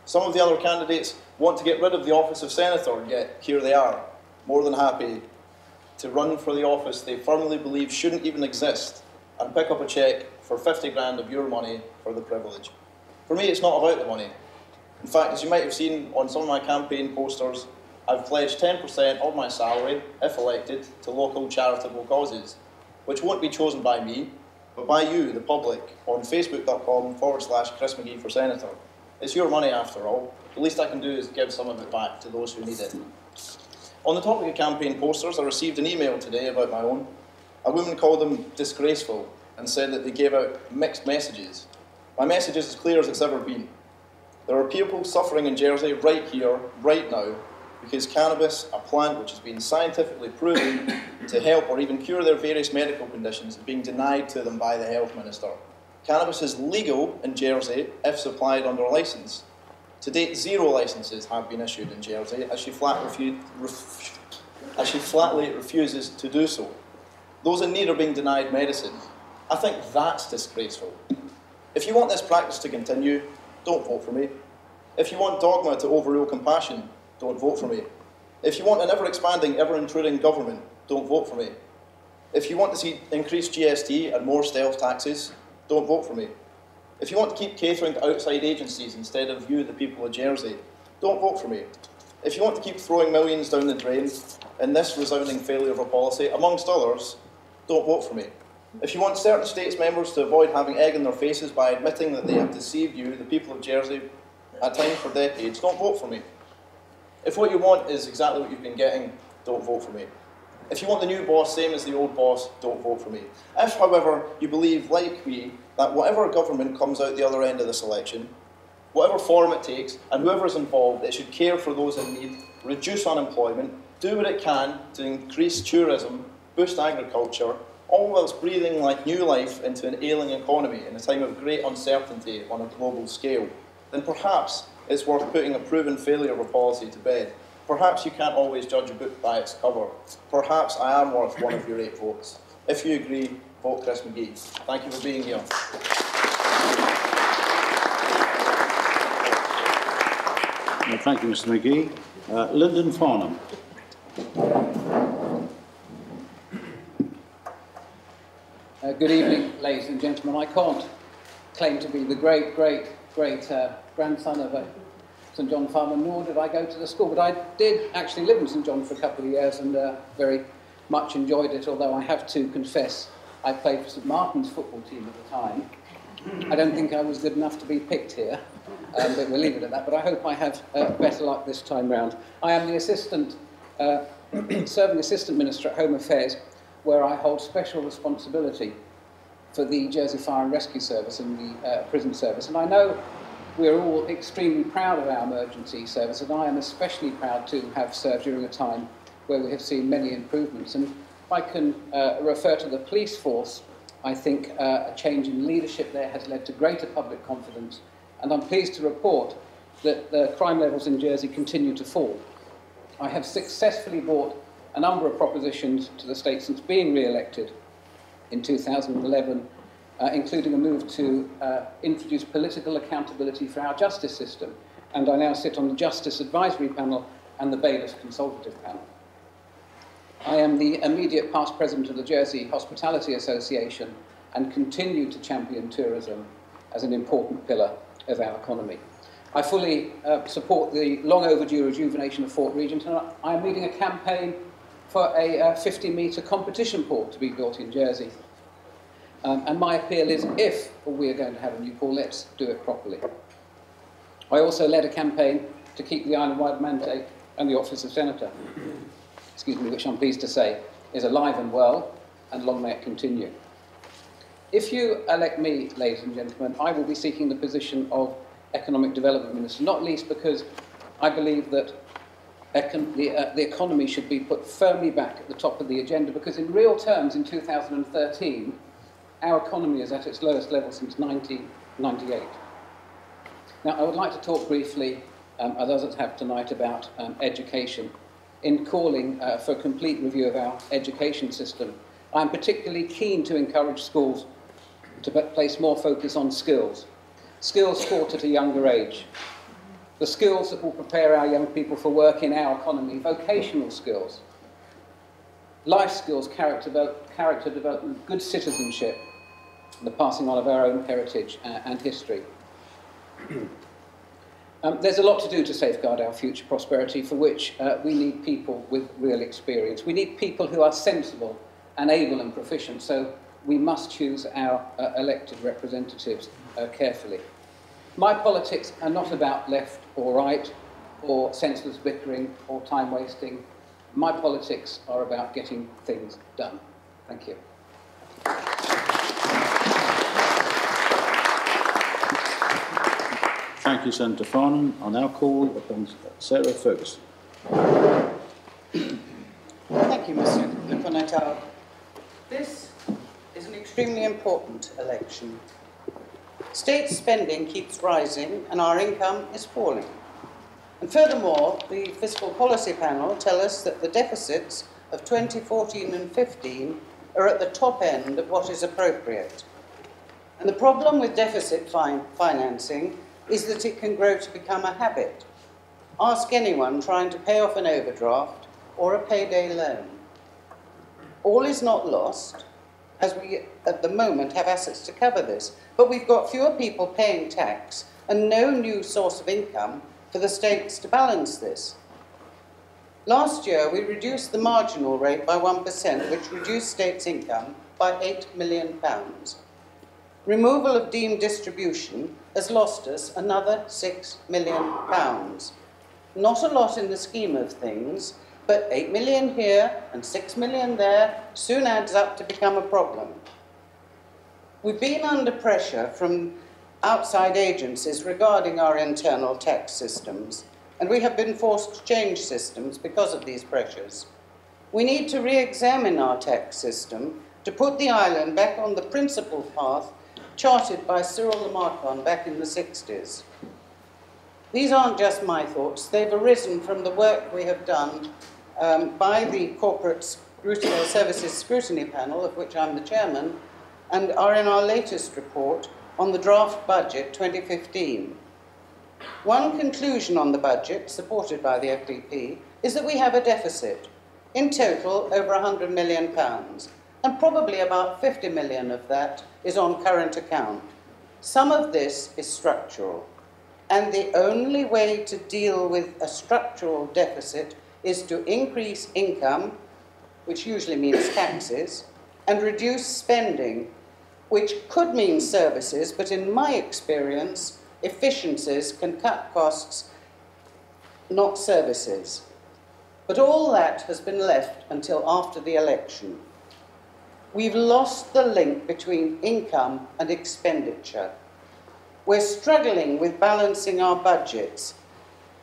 Some of the other candidates want to get rid of the office of Senator, yet here they are, more than happy to run for the office they firmly believe shouldn't even exist and pick up a cheque for 50 grand of your money for the privilege. For me, it's not about the money. In fact, as you might have seen on some of my campaign posters, I've pledged 10% of my salary, if elected, to local charitable causes, which won't be chosen by me, but by you, the public, on facebook.com/Chris Magee for Senator. It's your money after all. The least I can do is give some of it back to those who need it. On the topic of campaign posters, I received an email today about my own. A woman called them disgraceful and said that they gave out mixed messages. My message is as clear as it's ever been. There are people suffering in Jersey right here, right now, because cannabis, a plant which has been scientifically proven to help or even cure their various medical conditions, is being denied to them by the Health Minister. Cannabis is legal in Jersey if supplied under licence. To date, 0 licences have been issued in Jersey, as she flatly refuses to do so. Those in need are being denied medicine. I think that's disgraceful. If you want this practice to continue, don't vote for me. If you want dogma to overrule compassion, don't vote for me. If you want an ever-expanding, ever-intruding government, don't vote for me. If you want to see increased GST and more stealth taxes, don't vote for me. If you want to keep catering to outside agencies instead of you, the people of Jersey, don't vote for me. If you want to keep throwing millions down the drain in this resounding failure of a policy, amongst others, don't vote for me. If you want certain states members to avoid having egg in their faces by admitting that they have deceived you, the people of Jersey, at times for decades, don't vote for me. If what you want is exactly what you've been getting, don't vote for me. If you want the new boss same as the old boss, don't vote for me. If, however, you believe, like me, that whatever government comes out the other end of this election, whatever form it takes, and whoever is involved, it should care for those in need, reduce unemployment, do what it can to increase tourism, boost agriculture, all whilst breathing like new life into an ailing economy in a time of great uncertainty on a global scale, then perhaps it's worth putting a proven failure of a policy to bed. Perhaps you can't always judge a book by its cover. Perhaps I am worth one of your 8 votes. If you agree, vote Chris Magee. Thank you for being here. Well, thank you, Mr. Magee. Lyndon Farnham. Good evening, ladies and gentlemen. I can't claim to be the great grandson of St John farmer, nor did I go to the school, but I did actually live in St John for a couple of years and very much enjoyed it, although I have to confess I played for St Martin's football team at the time. I don't think I was good enough to be picked here, but we'll leave it at that, but I hope I have better luck this time round. I am the serving Assistant Minister at Home Affairs, where I hold special responsibility for the Jersey Fire and Rescue Service and the prison service. And I know we're all extremely proud of our emergency service, and I am especially proud to have served during a time where we have seen many improvements. And if I can refer to the police force, I think a change in leadership there has led to greater public confidence, and I'm pleased to report that the crime levels in Jersey continue to fall. I have successfully brought a number of propositions to the state since being re-elected in 2011, including a move to introduce political accountability for our justice system. And I now sit on the Justice Advisory Panel and the Bailiffs Consultative Panel. I am the immediate past president of the Jersey Hospitality Association and continue to champion tourism as an important pillar of our economy. I fully support the long overdue rejuvenation of Fort Regent, and I am leading a campaign for a 50-metre competition port to be built in Jersey. And my appeal is, if we are going to have a new port, let's do it properly. I also led a campaign to keep the island-wide mandate and the office of Senator, which I'm pleased to say is alive and well, and long may it continue. If you elect me, ladies and gentlemen, I will be seeking the position of Economic Development Minister, not least because I believe that the economy should be put firmly back at the top of the agenda, because in real terms in 2013, our economy is at its lowest level since 1998. Now, I would like to talk briefly, as others have tonight, about education. In calling for a complete review of our education system, I'm particularly keen to encourage schools to place more focus on skills taught at a younger age. The skills that will prepare our young people for work in our economy, vocational skills, life skills, character development, good citizenship, the passing on of our own heritage and history. There's a lot to do to safeguard our future prosperity, for which we need people with real experience. We need people who are sensible and able and proficient, so we must choose our elected representatives carefully. My politics are not about left or right, or senseless bickering, or time wasting. My politics are about getting things done. Thank you. Thank you, Senator Farnham. I now call upon Sarah Ferguson. Thank you, Mr. Le Connétable. This is an extremely important election. State spending keeps rising and our income is falling. And furthermore, the Fiscal Policy Panel tell us that the deficits of 2014 and 15 are at the top end of what is appropriate. And the problem with deficit financing is that it can grow to become a habit. Ask anyone trying to pay off an overdraft or a payday loan. All is not lost, as we at the moment have assets to cover this, but we've got fewer people paying tax and no new source of income for the states to balance this. Last year, we reduced the marginal rate by 1%, which reduced states' income by £8 million. Removal of deemed distribution has lost us another £6 million. Not a lot in the scheme of things, but 8 million here and 6 million there soon adds up to become a problem. We've been under pressure from outside agencies regarding our internal tax systems, and we have been forced to change systems because of these pressures. We need to re-examine our tax system to put the island back on the principal path charted by Cyril Lamarcon back in the 60s. These aren't just my thoughts, they've arisen from the work we have done by the Corporate Services Scrutiny Panel, of which I'm the chairman, and are in our latest report on the draft budget 2015. One conclusion on the budget, supported by the FDP, is that we have a deficit, in total over £100 million, and probably about 50 million of that is on current account. Some of this is structural, and the only way to deal with a structural deficit is to increase income, which usually means taxes, and reduce spending, which could mean services, but in my experience, efficiencies can cut costs, not services. But all that has been left until after the election. We've lost the link between income and expenditure. We're struggling with balancing our budgets,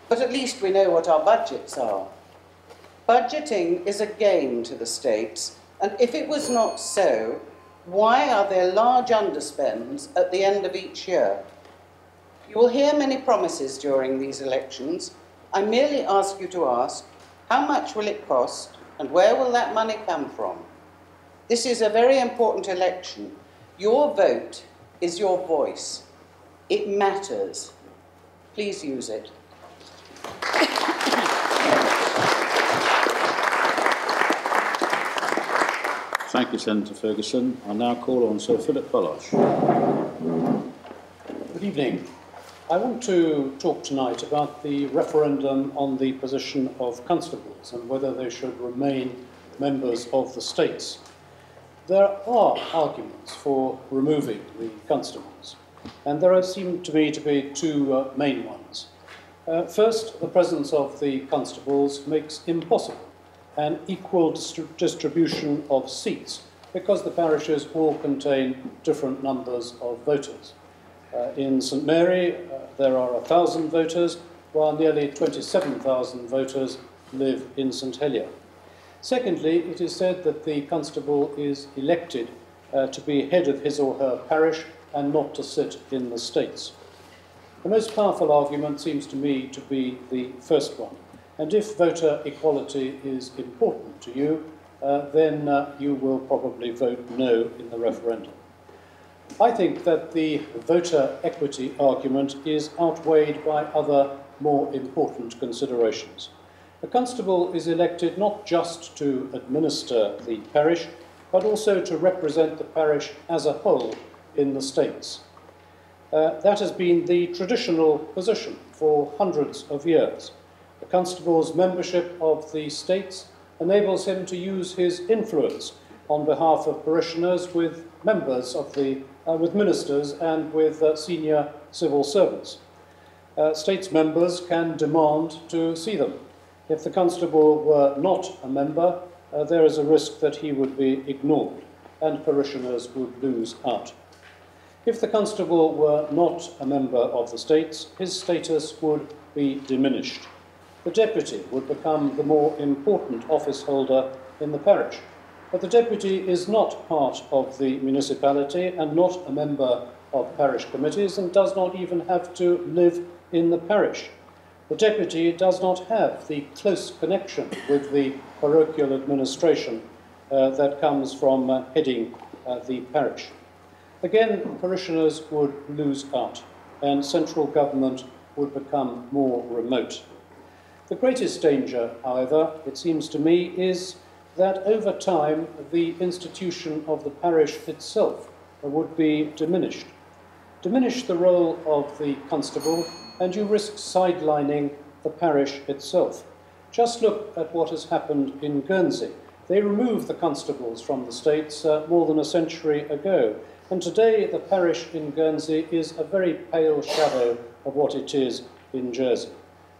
but at least we know what our budgets are. Budgeting is a game to the states, and if it was not so, why are there large underspends at the end of each year? You will hear many promises during these elections. I merely ask you to ask, how much will it cost, and where will that money come from? This is a very important election. Your vote is your voice. It matters. Please use it. Thank you, Senator Ferguson. I now call on Sir Philip Bailhache. Good evening. I want to talk tonight about the referendum on the position of constables and whether they should remain members of the states. There are arguments for removing the constables, and there seem to me to be two main ones. First, the presence of the constables makes impossible an equal distribution of seats because the parishes all contain different numbers of voters. In St Mary, there are 1,000 voters, while nearly 27,000 voters live in St Helier. Secondly, it is said that the constable is elected to be head of his or her parish and not to sit in the states. The most powerful argument seems to me to be the first one, and if voter equality is important to you, then you will probably vote no in the referendum. I think that the voter equity argument is outweighed by other more important considerations. A constable is elected not just to administer the parish, but also to represent the parish as a whole in the states. That has been the traditional position for hundreds of years. The constable's membership of the states enables him to use his influence on behalf of parishioners with members of the with ministers and with senior civil servants. States members can demand to see them. If the constable were not a member, there is a risk that he would be ignored and parishioners would lose out. If the constable were not a member of the states, his status would be diminished. The deputy would become the more important office holder in the parish. But the deputy is not part of the municipality and not a member of parish committees and does not even have to live in the parish. The deputy does not have the close connection with the parochial administration that comes from heading the parish. Again, parishioners would lose out and central government would become more remote. The greatest danger, however, it seems to me, is that over time the institution of the parish itself would be diminished. Diminish the role of the constable and you risk sidelining the parish itself. Just look at what has happened in Guernsey. They removed the constables from the states more than a century ago, and today the parish in Guernsey is a very pale shadow of what it is in Jersey.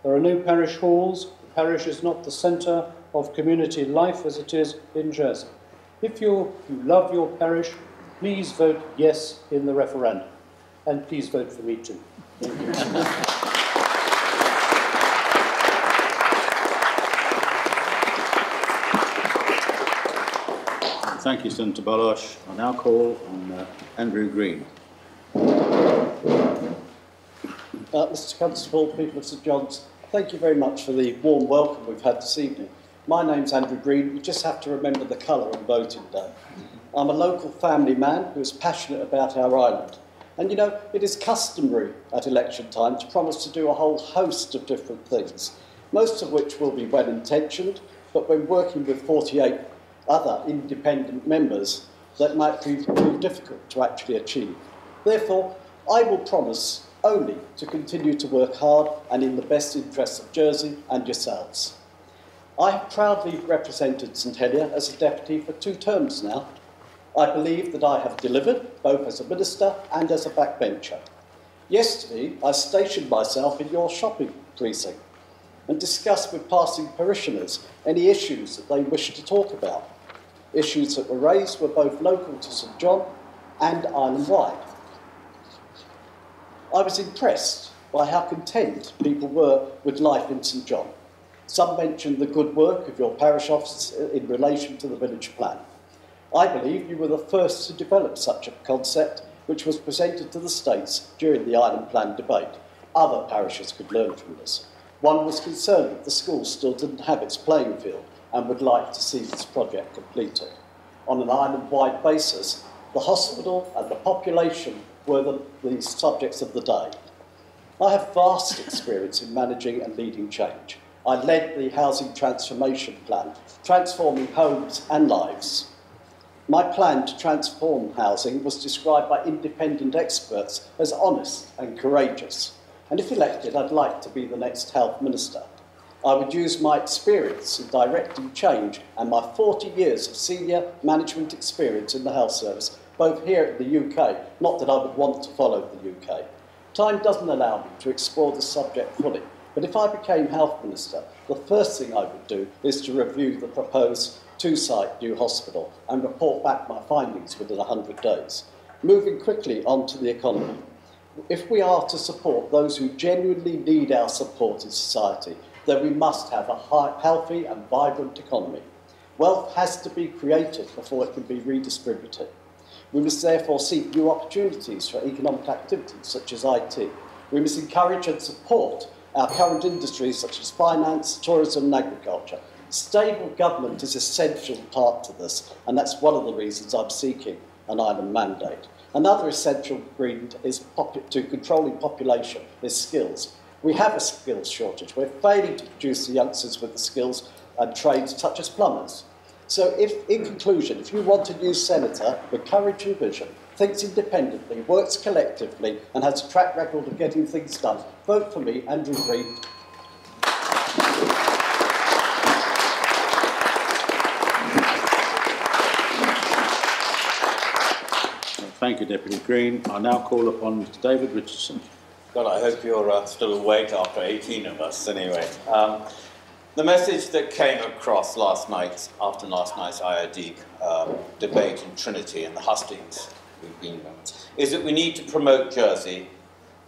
There are no parish halls. The parish is not the centre of community life as it is in Jersey. If you love your parish, please vote yes in the referendum. And please vote for me too. Thank you. Thank you, Senator Bailhache. I now call on Andrew Green. Mr Constable, people of St John's, thank you very much for the warm welcome we've had this evening. My name's Andrew Green. You just have to remember the colour on voting day. I'm a local family man who is passionate about our island. And you know, it is customary at election time to promise to do a whole host of different things, most of which will be well-intentioned, but when working with 48 other independent members, that might prove difficult to actually achieve. Therefore, I will promise only to continue to work hard and in the best interests of Jersey and yourselves. I have proudly represented St Helier as a deputy for 2 terms now. I believe that I have delivered, both as a minister and as a backbencher. Yesterday, I stationed myself in your shopping precinct and discussed with passing parishioners any issues that they wished to talk about. Issues that were raised were both local to St John and island-wide. I was impressed by how content people were with life in St John. Some mentioned the good work of your parish office in relation to the village plan. I believe you were the first to develop such a concept, which was presented to the States during the Island Plan debate. Other parishes could learn from this. One was concerned that the school still didn't have its playing field and would like to see this project completed. On an island-wide basis, the hospital and the population were the subjects of the day. I have vast experience in managing and leading change. I led the Housing Transformation Plan, transforming homes and lives. My plan to transform housing was described by independent experts as honest and courageous. And if elected, I'd like to be the next health minister. I would use my experience in directing change and my 40 years of senior management experience in the health service, both here in the UK, not that I would want to follow the UK. Time doesn't allow me to explore the subject fully, but if I became health minister, the first thing I would do is to review the proposed 2-site new hospital and report back my findings within 100 days. Moving quickly on to the economy. If we are to support those who genuinely need our support in society, then we must have a healthy and vibrant economy. Wealth has to be created before it can be redistributed. We must therefore seek new opportunities for economic activities such as IT. We must encourage and support our current industries such as finance, tourism and agriculture. Stable government is an essential part to this, and that's one of the reasons I'm seeking an island mandate. Another essential ingredient is to controlling population is skills. We have a skills shortage. We're failing to produce the youngsters with the skills and trades such as plumbers. So in conclusion, if you want a new senator with courage and vision, thinks independently, works collectively and has a track record of getting things done, vote for me, Andrew Green. Thank you, Deputy Green. I now call upon Mr. David Richardson. God, I hope you're still awake after 18 of us, anyway. The message that came across last night, after last night's IOD debate in Trinity and the Hustings, is that we need to promote Jersey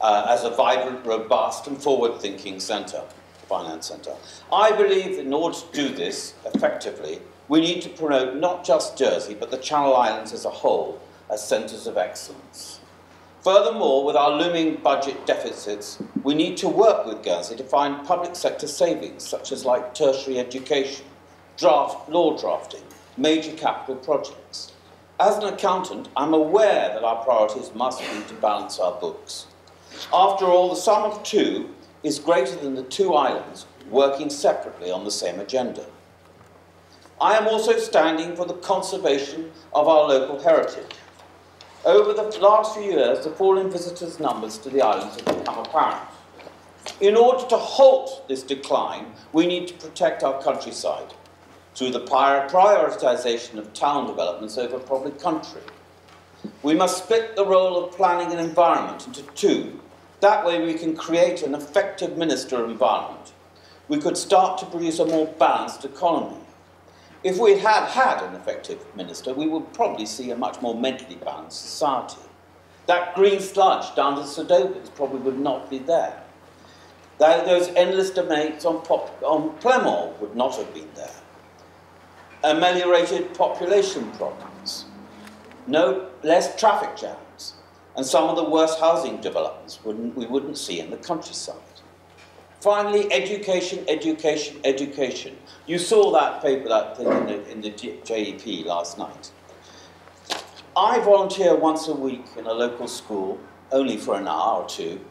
as a vibrant, robust and forward-thinking centre, finance centre. I believe that in order to do this effectively, we need to promote not just Jersey, but the Channel Islands as a whole, as centres of excellence. Furthermore, with our looming budget deficits, we need to work with Guernsey to find public sector savings, such as like tertiary education, law drafting, major capital projects. As an accountant, I'm aware that our priorities must be to balance our books. After all, the sum of two is greater than the two islands working separately on the same agenda. I am also standing for the conservation of our local heritage. Over the last few years, the fall in visitors' numbers to the islands have become apparent. In order to halt this decline, we need to protect our countryside through the prioritisation of town developments over public country. We must split the role of planning and environment into two. That way we can create an effective minister of environment. We could start to produce a more balanced economy. If we had had an effective minister, we would probably see a much more mentally balanced society. That green sludge down to the Sodovans probably would not be there. Those endless debates on Plemmore would not have been there. Ameliorated population problems. Less traffic jams. And some of the worst housing developments we wouldn't see in the countryside. Finally, education, education, education. You saw that paper, that thing in the JEP last night. I volunteer once a week in a local school, only for an hour or two,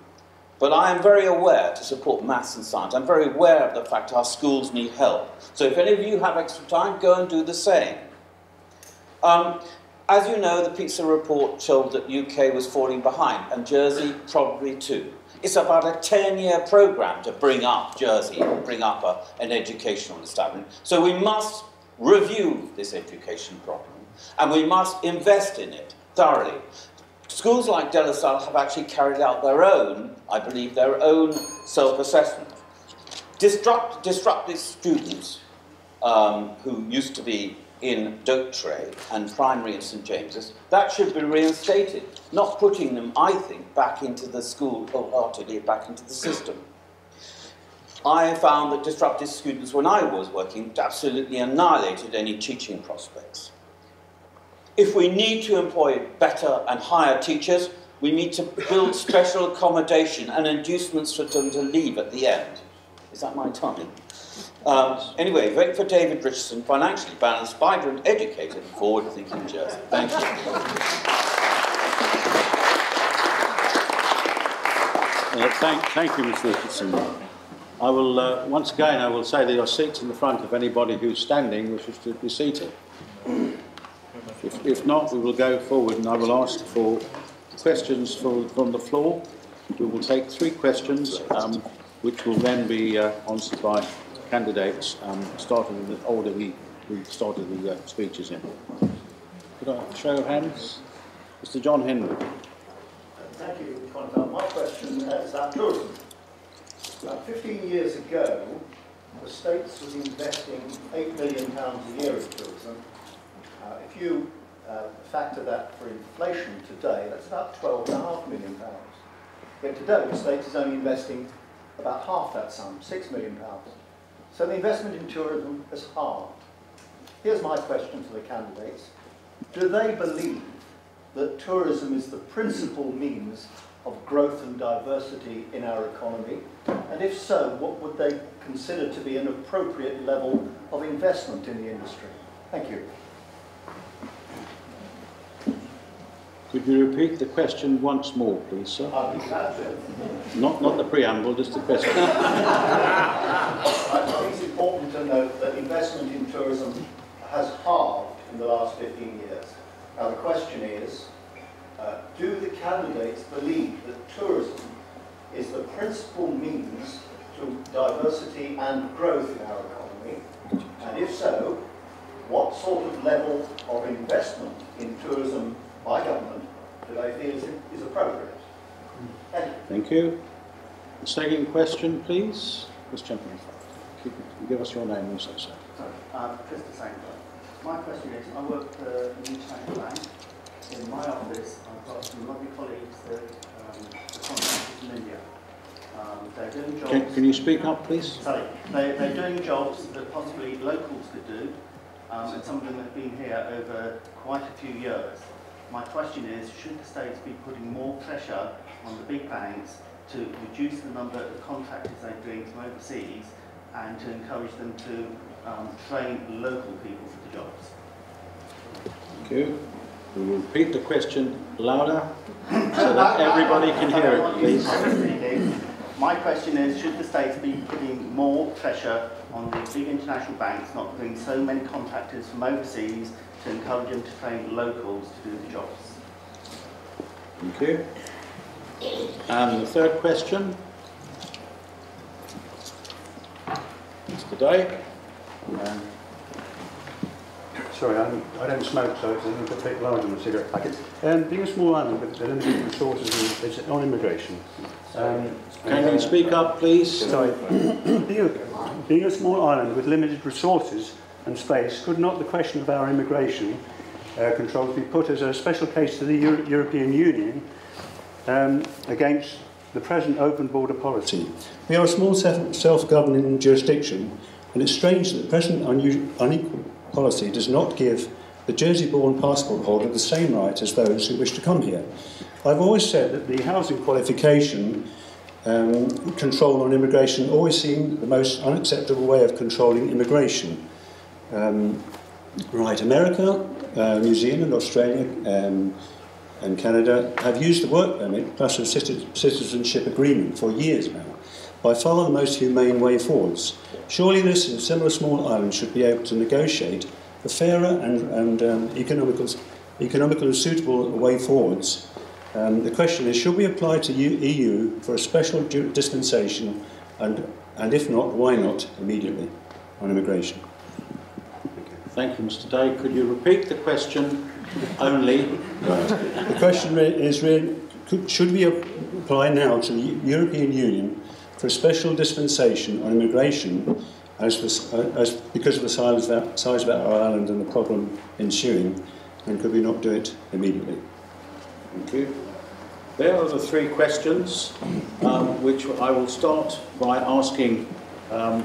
but I am very aware to support maths and science. I'm very aware of the fact our schools need help. So if any of you have extra time, go and do the same. As you know, the PISA report showed that UK was falling behind, and Jersey probably too. It's about a 10-year programme to bring up Jersey, bring up an educational establishment. So we must review this education problem, and we must invest in it thoroughly. Schools like De La Salle have actually carried out their own, I believe, their own self-assessment. Disruptive students who used to be in Routier and primary in St James's, that should be reinstated, not putting them, I think, back into the school, wholeheartedly back into the system. I found that disruptive students, when I was working, absolutely annihilated any teaching prospects. If we need to employ better and higher teachers, we need to build special accommodation and inducements for them to leave at the end. Is that my time? Anyway, vote for David Richardson, financially balanced, vibrant, educated, and forward-thinking Jersey. Thank you. Thank you, Mr. Richardson. I will, once again, I will say there are seats in the front if anybody who's standing wishes to be seated. If not, we will go forward and I will ask for questions from the floor. We will take 3 questions, which will then be answered by candidates, starting in the order we started the speeches in. Could I show of hands? Mr. John Henry. Thank you, Konrad. My question is about tourism. About 15 years ago, the States was investing £8 million a year in tourism. If you factor that for inflation today, that's about £12.5 million. Yet today, the States is only investing about half that sum, £6 million. So the investment in tourism has halved. Here's my question to the candidates. Do they believe that tourism is the principal means of growth and diversity in our economy? And if so, what would they consider to be an appropriate level of investment in the industry? Thank you. Could you repeat the question once more, please, sir? I'll be glad to. Not the preamble, just the question. I think it's important to note that investment in tourism has halved in the last 15 years. Now the question is, do the candidates believe that tourism is the principal means to diversity and growth in our economy? And if so, what sort of level of investment in tourism by government do they feel is appropriate? Thank you. Thank you. The second question, please. This gentleman. Give us your name also, sir. Sorry, Mr. Sanger. My question is, I work for the International Bank. In my office, I've got some lovely colleagues that are contractors from India. They're doing jobs... Can you speak up, please? Sorry. They're doing jobs that possibly locals could do, and some of them have been here over quite a few years. My question is, should the states be putting more pressure on the big banks to reduce the number of contractors they bring from overseas and to encourage them to train local people for the jobs? Thank you. We will repeat the question louder so that everybody can hear it, please. My question is, should the states be putting more pressure on the big international banks not to bring so many contractors from overseas to encourage them to train locals to do the jobs? Thank you. And the third question. Mr. Day. Sorry, I don't smoke, so it's a little bit larger than a cigarette packet. Being a small island with limited resources, it's on immigration. Can you speak up, please? Sorry. Being a small island with limited resources and space, could not the question of our immigration controls be put as a special case to the European Union against the present open border policy? We are a small self-governing jurisdiction, and it's strange that the present unequal policy does not give the Jersey-born passport holder the same right as those who wish to come here. I've always said that the housing qualification control on immigration always seemed the most unacceptable way of controlling immigration. Right, America, New Zealand, Australia and Canada have used the work permit plus a citizenship agreement for years now, by far the most humane way forwards. Surely this and similar small islands should be able to negotiate a fairer and economical and suitable way forwards. The question is, should we apply to EU for a special dispensation, and if not, why not immediately on immigration? Thank you, Mr. Day. Could you repeat the question only? Right. The question is really, should we apply now to the European Union for a special dispensation on immigration because of the size of our island and the problem ensuing, and could we not do it immediately? Thank you. There are the three questions, which I will start by asking, all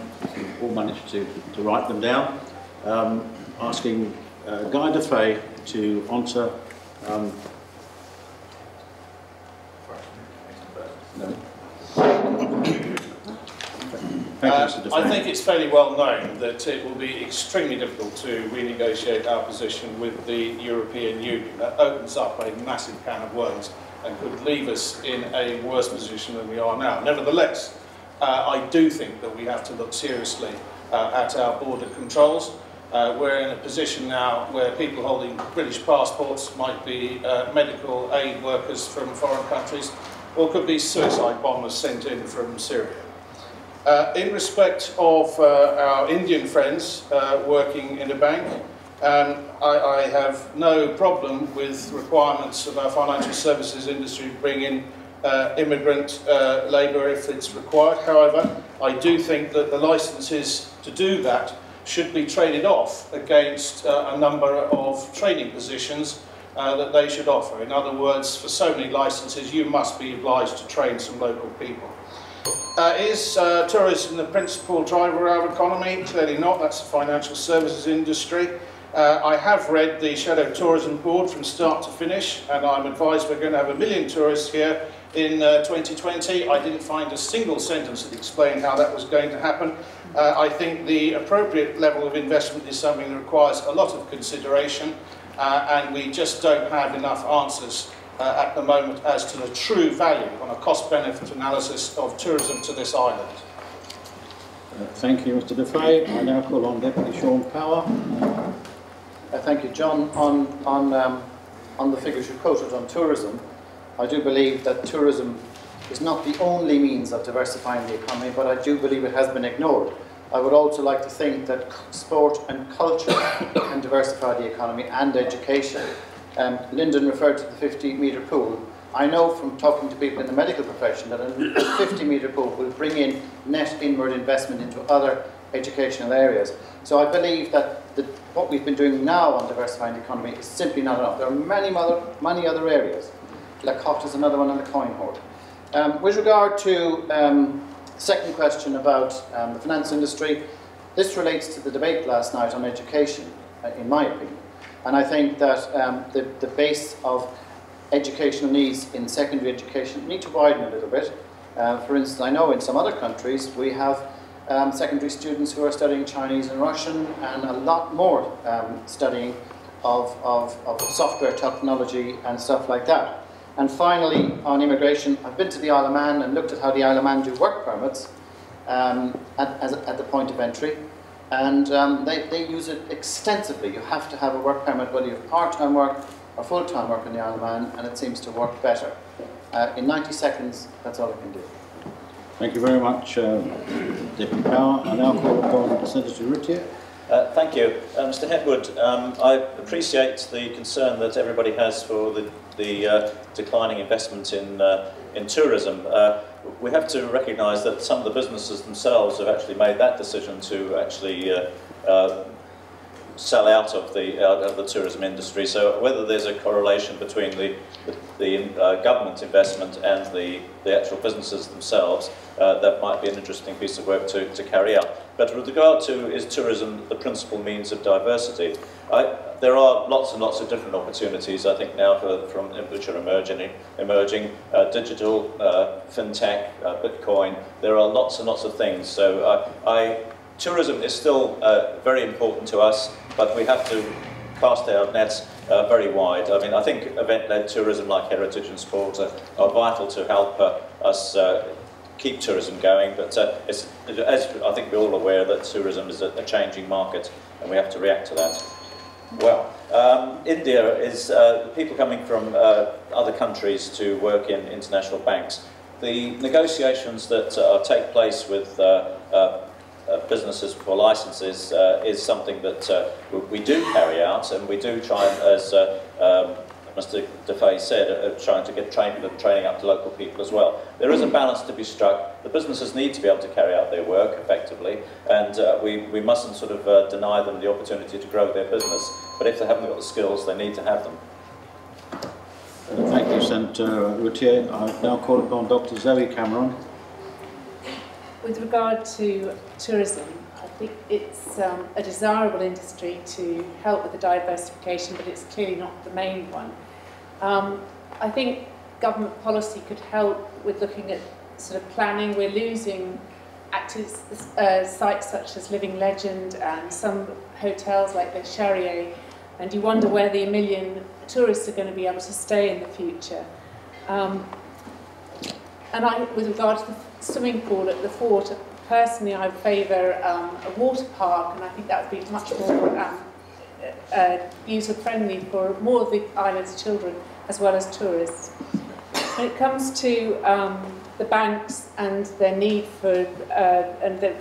managed to write them down, asking Guy de Faye to answer. No. I think it's fairly well known that it will be extremely difficult to renegotiate our position with the European Union. That opens up a massive can of worms and could leave us in a worse position than we are now. Nevertheless, I do think that we have to look seriously at our border controls. We're in a position now where people holding British passports might be medical aid workers from foreign countries, or could be suicide bombers sent in from Syria. In respect of our Indian friends working in a bank, I have no problem with requirements of our financial services industry to bring in immigrant labour if it's required. However, I do think that the licences to do that should be traded off against a number of training positions that they should offer. In other words, for so many licences, you must be obliged to train some local people. Is tourism the principal driver of our economy? Clearly not. That's the financial services industry. I have read the Shadow Tourism Board from start to finish, and I'm advised we're going to have 1 million tourists here in 2020. I didn't find a single sentence that explained how that was going to happen. I think the appropriate level of investment is something that requires a lot of consideration, and we just don't have enough answers at the moment as to the true value on a cost-benefit analysis of tourism to this island. Thank you, Mr. de Faye. I now call on Deputy Sean Power. Thank you, John. On the figures you quoted on tourism, I do believe that tourism is not the only means of diversifying the economy, but I do believe it has been ignored. I would also like to think that sport and culture can diversify the economy, and education. Lyndon referred to the 50-metre pool. I know from talking to people in the medical profession that a 50-metre pool will bring in net inward investment into other educational areas. So I believe that what we've been doing now on diversifying the economy is simply not enough. There are many other areas. La Cotte is another one, and the coin hoard. With regard to the second question about the finance industry, this relates to the debate last night on education, in my opinion. And I think that the base of educational needs in secondary education need to widen a little bit. For instance, I know in some other countries we have secondary students who are studying Chinese and Russian, and a lot more studying of software technology and stuff like that. And finally, on immigration, I've been to the Isle of Man and looked at how the Isle of Man do work permits at the point of entry, and they use it extensively. You have to have a work permit whether you have part-time work or full-time work in the Isle of Man, and it seems to work better. In 90 seconds, that's all I can do. Thank you very much, Deputy Power. I now call upon Senator Routier. Thank you. Mr Hepwood, I appreciate the concern that everybody has for the declining investment in tourism. We have to recognise that some of the businesses themselves have actually made that decision to actually sell out of the tourism industry. So whether there's a correlation between the government investment and the actual businesses themselves, that might be an interesting piece of work to carry out. But with regard to, is tourism the principal means of diversity? There are lots and lots of different opportunities, I think, now from which are emerging digital, fintech, Bitcoin. There are lots and lots of things. So tourism is still very important to us, but we have to cast our nets very wide. I mean, I think event-led tourism like heritage and sport are vital to help us keep tourism going, but as I think we're all aware that tourism is a changing market and we have to react to that. Well, India is people coming from other countries to work in international banks. The negotiations that take place with businesses for licenses is something that we do carry out, and we do try, as Mr. Faye said, trying to get training up to local people as well. There is a balance to be struck. The businesses need to be able to carry out their work effectively, and we mustn't sort of deny them the opportunity to grow their business. But if they haven't got the skills, they need to have them. Thank you, Senator Routier. I now call upon Dr. Zoe Cameron. With regard to tourism, I think it's a desirable industry to help with the diversification, but it's clearly not the main one. I think government policy could help with looking at sort of planning. We're losing active sites such as Living Legend and some hotels like Bailhache, and you wonder where the 1 million tourists are going to be able to stay in the future. With regard to the swimming pool at the fort, personally I favour a water park, and I think that would be much more user-friendly for more of the island's children as well as tourists. When it comes to the banks and their need for and the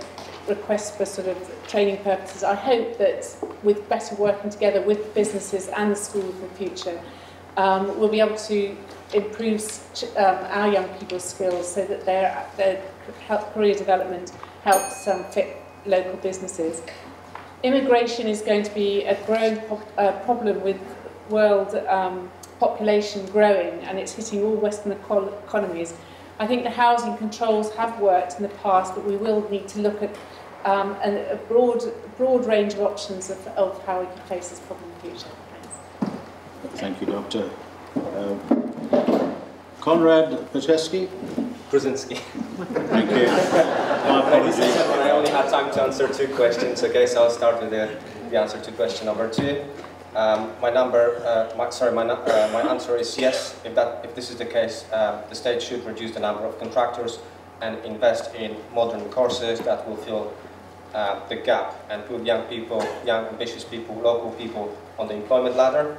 request for sort of training purposes, I hope that with better working together with businesses and the school for the future, we'll be able to improve our young people's skills so that their career development helps fit local businesses. Immigration is going to be a growing problem with world population growing, and it's hitting all Western economies. I think the housing controls have worked in the past, but we will need to look at a broad range of options of how we can face this problem in the future. Thanks. Thank you, Doctor. Konrad Kruszynski. Thank you. My apologies. I only had time to answer 2 questions, okay, so I'll start with the answer to question number 2. My answer is yes. If this is the case, the state should reduce the number of contractors and invest in modern courses that will fill the gap and put young people, young ambitious people, local people on the employment ladder.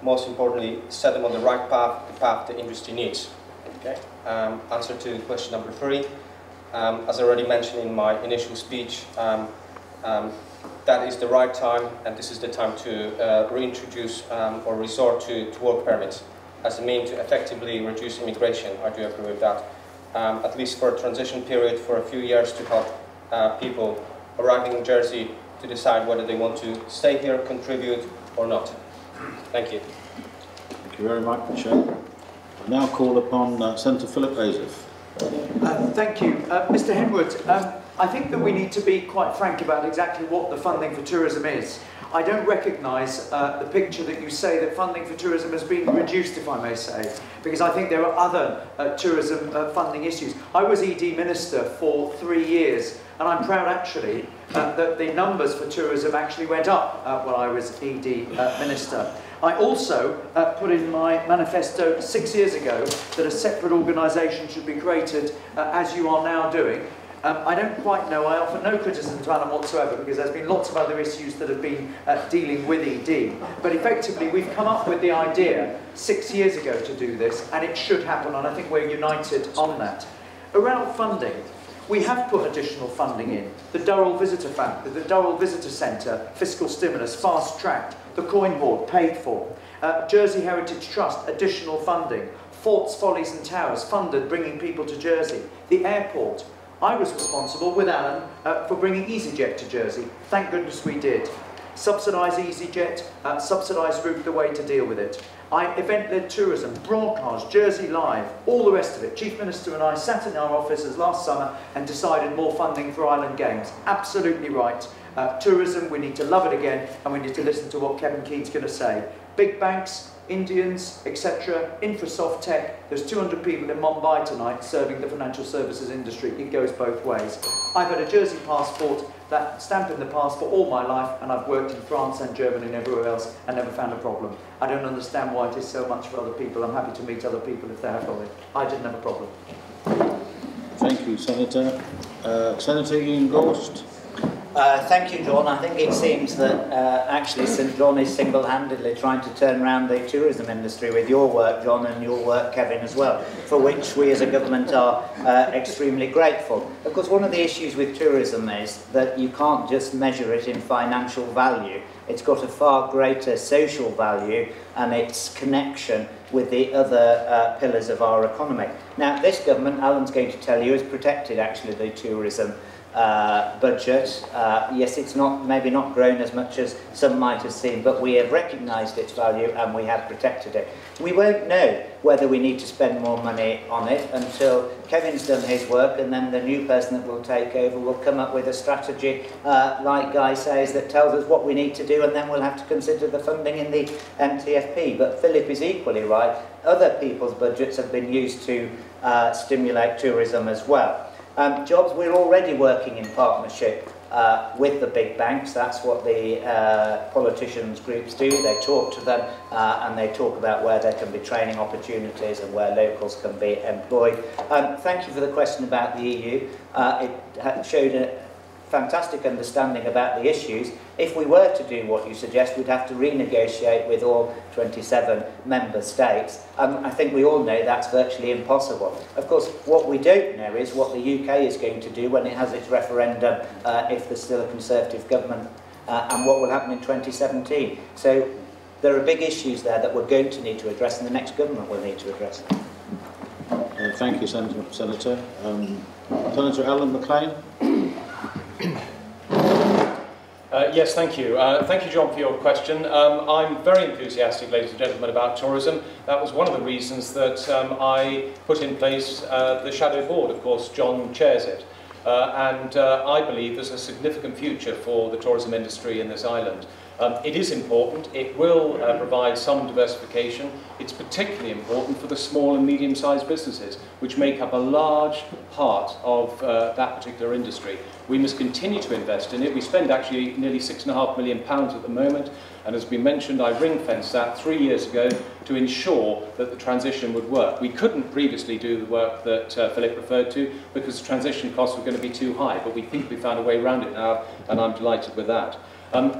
Most importantly, set them on the right path, the path the industry needs. Okay. Answer to question number 3. As I already mentioned in my initial speech, that is the right time, and this is the time to reintroduce or resort to work permits. as a mean to effectively reduce immigration. I do agree with that. At least for a transition period for a few years to help people arriving in Jersey to decide whether they want to stay here, contribute or not. Thank you. Thank you very much. I now call upon Senator Philip Ozouf. Thank you. Mr Henwood, I think that we need to be quite frank about exactly what the funding for tourism is. I don't recognise the picture that you say that funding for tourism has been reduced, if I may say, because I think there are other tourism funding issues. I was ED Minister for 3 years, and I'm proud actually that the numbers for tourism actually went up when I was ED Minister. I also put in my manifesto 6 years ago that a separate organisation should be created, as you are now doing. I don't quite know, I offer no criticism to Alan whatsoever, because there's been lots of other issues that have been dealing with ED. But effectively, we've come up with the idea 6 years ago to do this, and it should happen, and I think we're united on that. Around funding, we have put additional funding in. The Durrell Visitor Factory, the Durrell Visitor Centre, fiscal stimulus, fast-tracked, the Coin Board, paid for. Jersey Heritage Trust, additional funding. Forts, Follies and Towers, funded, bringing people to Jersey. The airport, I was responsible with Alan for bringing EasyJet to Jersey. Thank goodness we did. Subsidise EasyJet, subsidise Route the way to deal with it. Event-led tourism, broadcast, Jersey Live, all the rest of it. Chief Minister and I sat in our offices last summer and decided more funding for Island Games. Absolutely right. Tourism, we need to love it again, and we need to listen to what Kevin Keane's going to say. Big banks, Indians, etc., Infrasoft Tech. There's 200 people in Mumbai tonight serving the financial services industry. It goes both ways. I've had a Jersey passport, that stamp in the passport all my life, and I've worked in France and Germany and everywhere else and never found a problem. I don't understand why it is so much for other people. I'm happy to meet other people if they have got it. I didn't have a problem. Thank you, Senator. Senator Ian Gorst. Thank you, John. I think it seems that actually St John is single-handedly trying to turn around the tourism industry with your work, John, and your work, Kevin, as well, for which we as a government are extremely grateful. Of course, one of the issues with tourism is that you can't just measure it in financial value. It's got a far greater social value and its connection with the other pillars of our economy. Now, this government, Alan's going to tell you, has protected actually the tourism budget. Yes, it's maybe not grown as much as some might have seen, but we have recognised its value and we have protected it. We won't know whether we need to spend more money on it until Kevin's done his work, and then the new person that will take over will come up with a strategy, like Guy says, that tells us what we need to do, and then we'll have to consider the funding in the MTFP. But Philip is equally right. Other people's budgets have been used to stimulate tourism as well. Jobs, we're already working in partnership with the big banks. That's what the politicians groups do. They talk to them and they talk about where there can be training opportunities and where locals can be employed. Thank you for the question about the EU. It showed a fantastic understanding about the issues. If we were to do what you suggest, we'd have to renegotiate with all 27 member states. I think we all know that's virtually impossible. Of course, what we don't know is what the UK is going to do when it has its referendum, if there's still a Conservative government, and what will happen in 2017. So there are big issues there that we're going to need to address, and the next government will need to address. Thank you, Senator. Senator Alan Maclean. Yes, thank you. Thank you, John, for your question. I'm very enthusiastic, ladies and gentlemen, about tourism. That was one of the reasons that I put in place the Shadow Board. Of course, John chairs it. And I believe there's a significant future for the tourism industry in this island. It is important. It will provide some diversification. It's particularly important for the small and medium-sized businesses, which make up a large part of that particular industry. We must continue to invest in it. We spend actually nearly £6.5 million at the moment, and as been mentioned, I ring-fenced that 3 years ago to ensure that the transition would work. We couldn't previously do the work that Philip referred to because the transition costs were going to be too high, but we think we found a way around it now, and I'm delighted with that.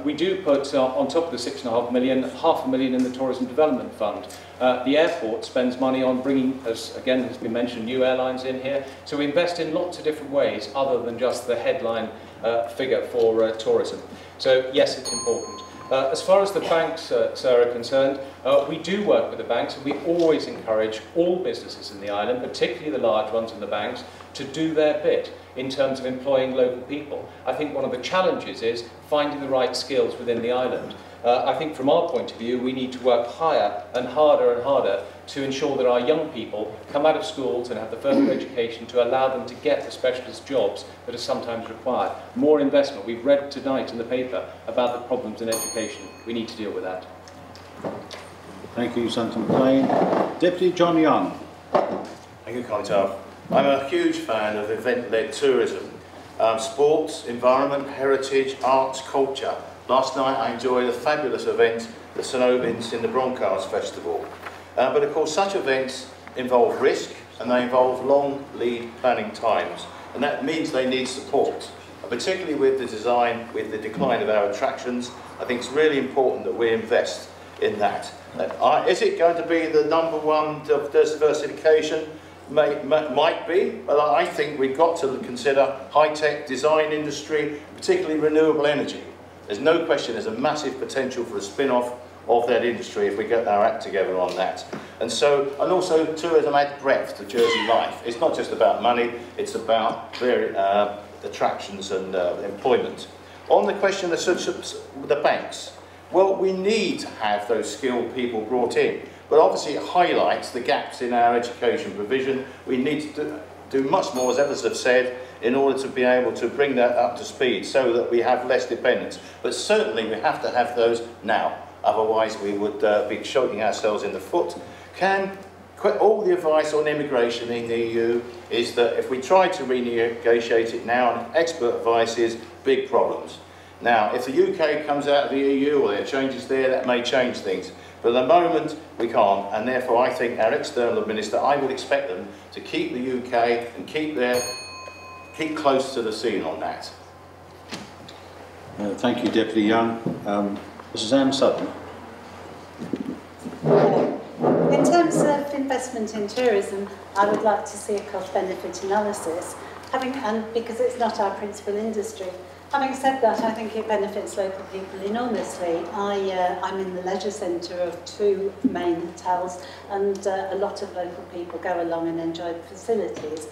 We do put, on top of the £6.5 million, £500,000 in the Tourism Development Fund. The airport spends money on bringing, as again has been mentioned, new airlines in here. So we invest in lots of different ways other than just the headline figure for tourism. So yes, it's important. As far as the banks, sir, are concerned, we do work with the banks, and we always encourage all businesses in the island, particularly the large ones in the banks, to do their bit in terms of employing local people. I think one of the challenges is finding the right skills within the island. I think from our point of view, we need to work higher and harder to ensure that our young people come out of schools and have the further education to allow them to get the specialist jobs that are sometimes required. More investment. We've read tonight in the paper about the problems in education. We need to deal with that. Thank you, Senator Maclean. Deputy John Young. Thank you, Konrad. I'm a huge fan of event-led tourism. Sports, environment, heritage, arts, culture. Last night I enjoyed a fabulous event, the St Albans in the Broncos Festival. But of course such events involve risk and they involve long lead planning times, and that means they need support. Particularly with the design, with the decline of our attractions, I think it's really important that we invest in that. Is it going to be the #1 diversification? Might be, but I think we've got to consider high-tech design industry, particularly renewable energy. There's no question there's a massive potential for a spin-off of that industry if we get our act together on that. And also tourism adds breadth to Jersey life. It's not just about money, it's about attractions and employment. On the question of the banks, well, we need to have those skilled people brought in, but obviously it highlights the gaps in our education provision. We need to do much more, as others have said, in order to be able to bring that up to speed so that we have less dependence. But certainly we have to have those now, otherwise we would be shooting ourselves in the foot. All the advice on immigration in the EU is that if we try to renegotiate it now, and expert advice is big problems. Now, if the UK comes out of the EU or there are changes there, that may change things. But at the moment, we can't, and therefore I think our external minister, I would expect them to keep the UK and keep close to the scene on that. Thank you, Deputy Young. Mrs Anne Sutton. In terms of investment in tourism, I would like to see a cost-benefit analysis, because it's not our principal industry. Having said that, I think it benefits local people enormously. I'm in the leisure centre of 2 main hotels, and a lot of local people go along and enjoy the facilities.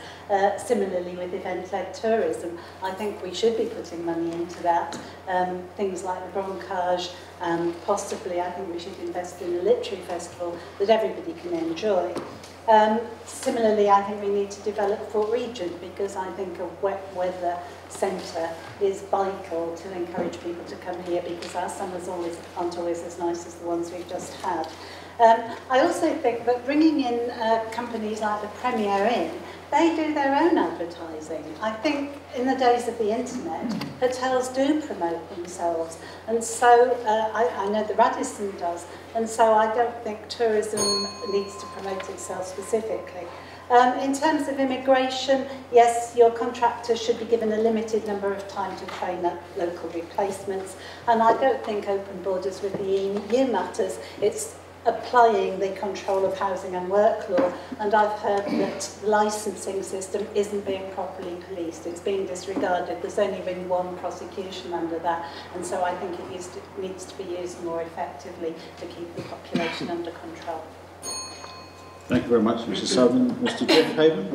Similarly with event-led tourism, I think we should be putting money into that. Things like the Broncage, possibly I think we should invest in a literary festival that everybody can enjoy. Similarly, I think we need to develop Fort Regent, because I think a wet weather centre is vital to encourage people to come here, because our summers aren't always as nice as the ones we've just had. I also think that bringing in companies like the Premier Inn, they do their own advertising. I think in the days of the internet, hotels do promote themselves, and so I know the Radisson does, and so I don't think tourism needs to promote itself specifically. In terms of immigration, yes, your contractor should be given a limited number of time to train up local replacements, and I don't think open borders with the EU matters. It's applying the control of housing and work law, and I've heard that the licensing system isn't being properly policed. It's being disregarded. There's only been 1 prosecution under that, and so I think it needs to be used more effectively to keep the population under control. Thank you very much, Mrs Southern. Mr Geoff Habin.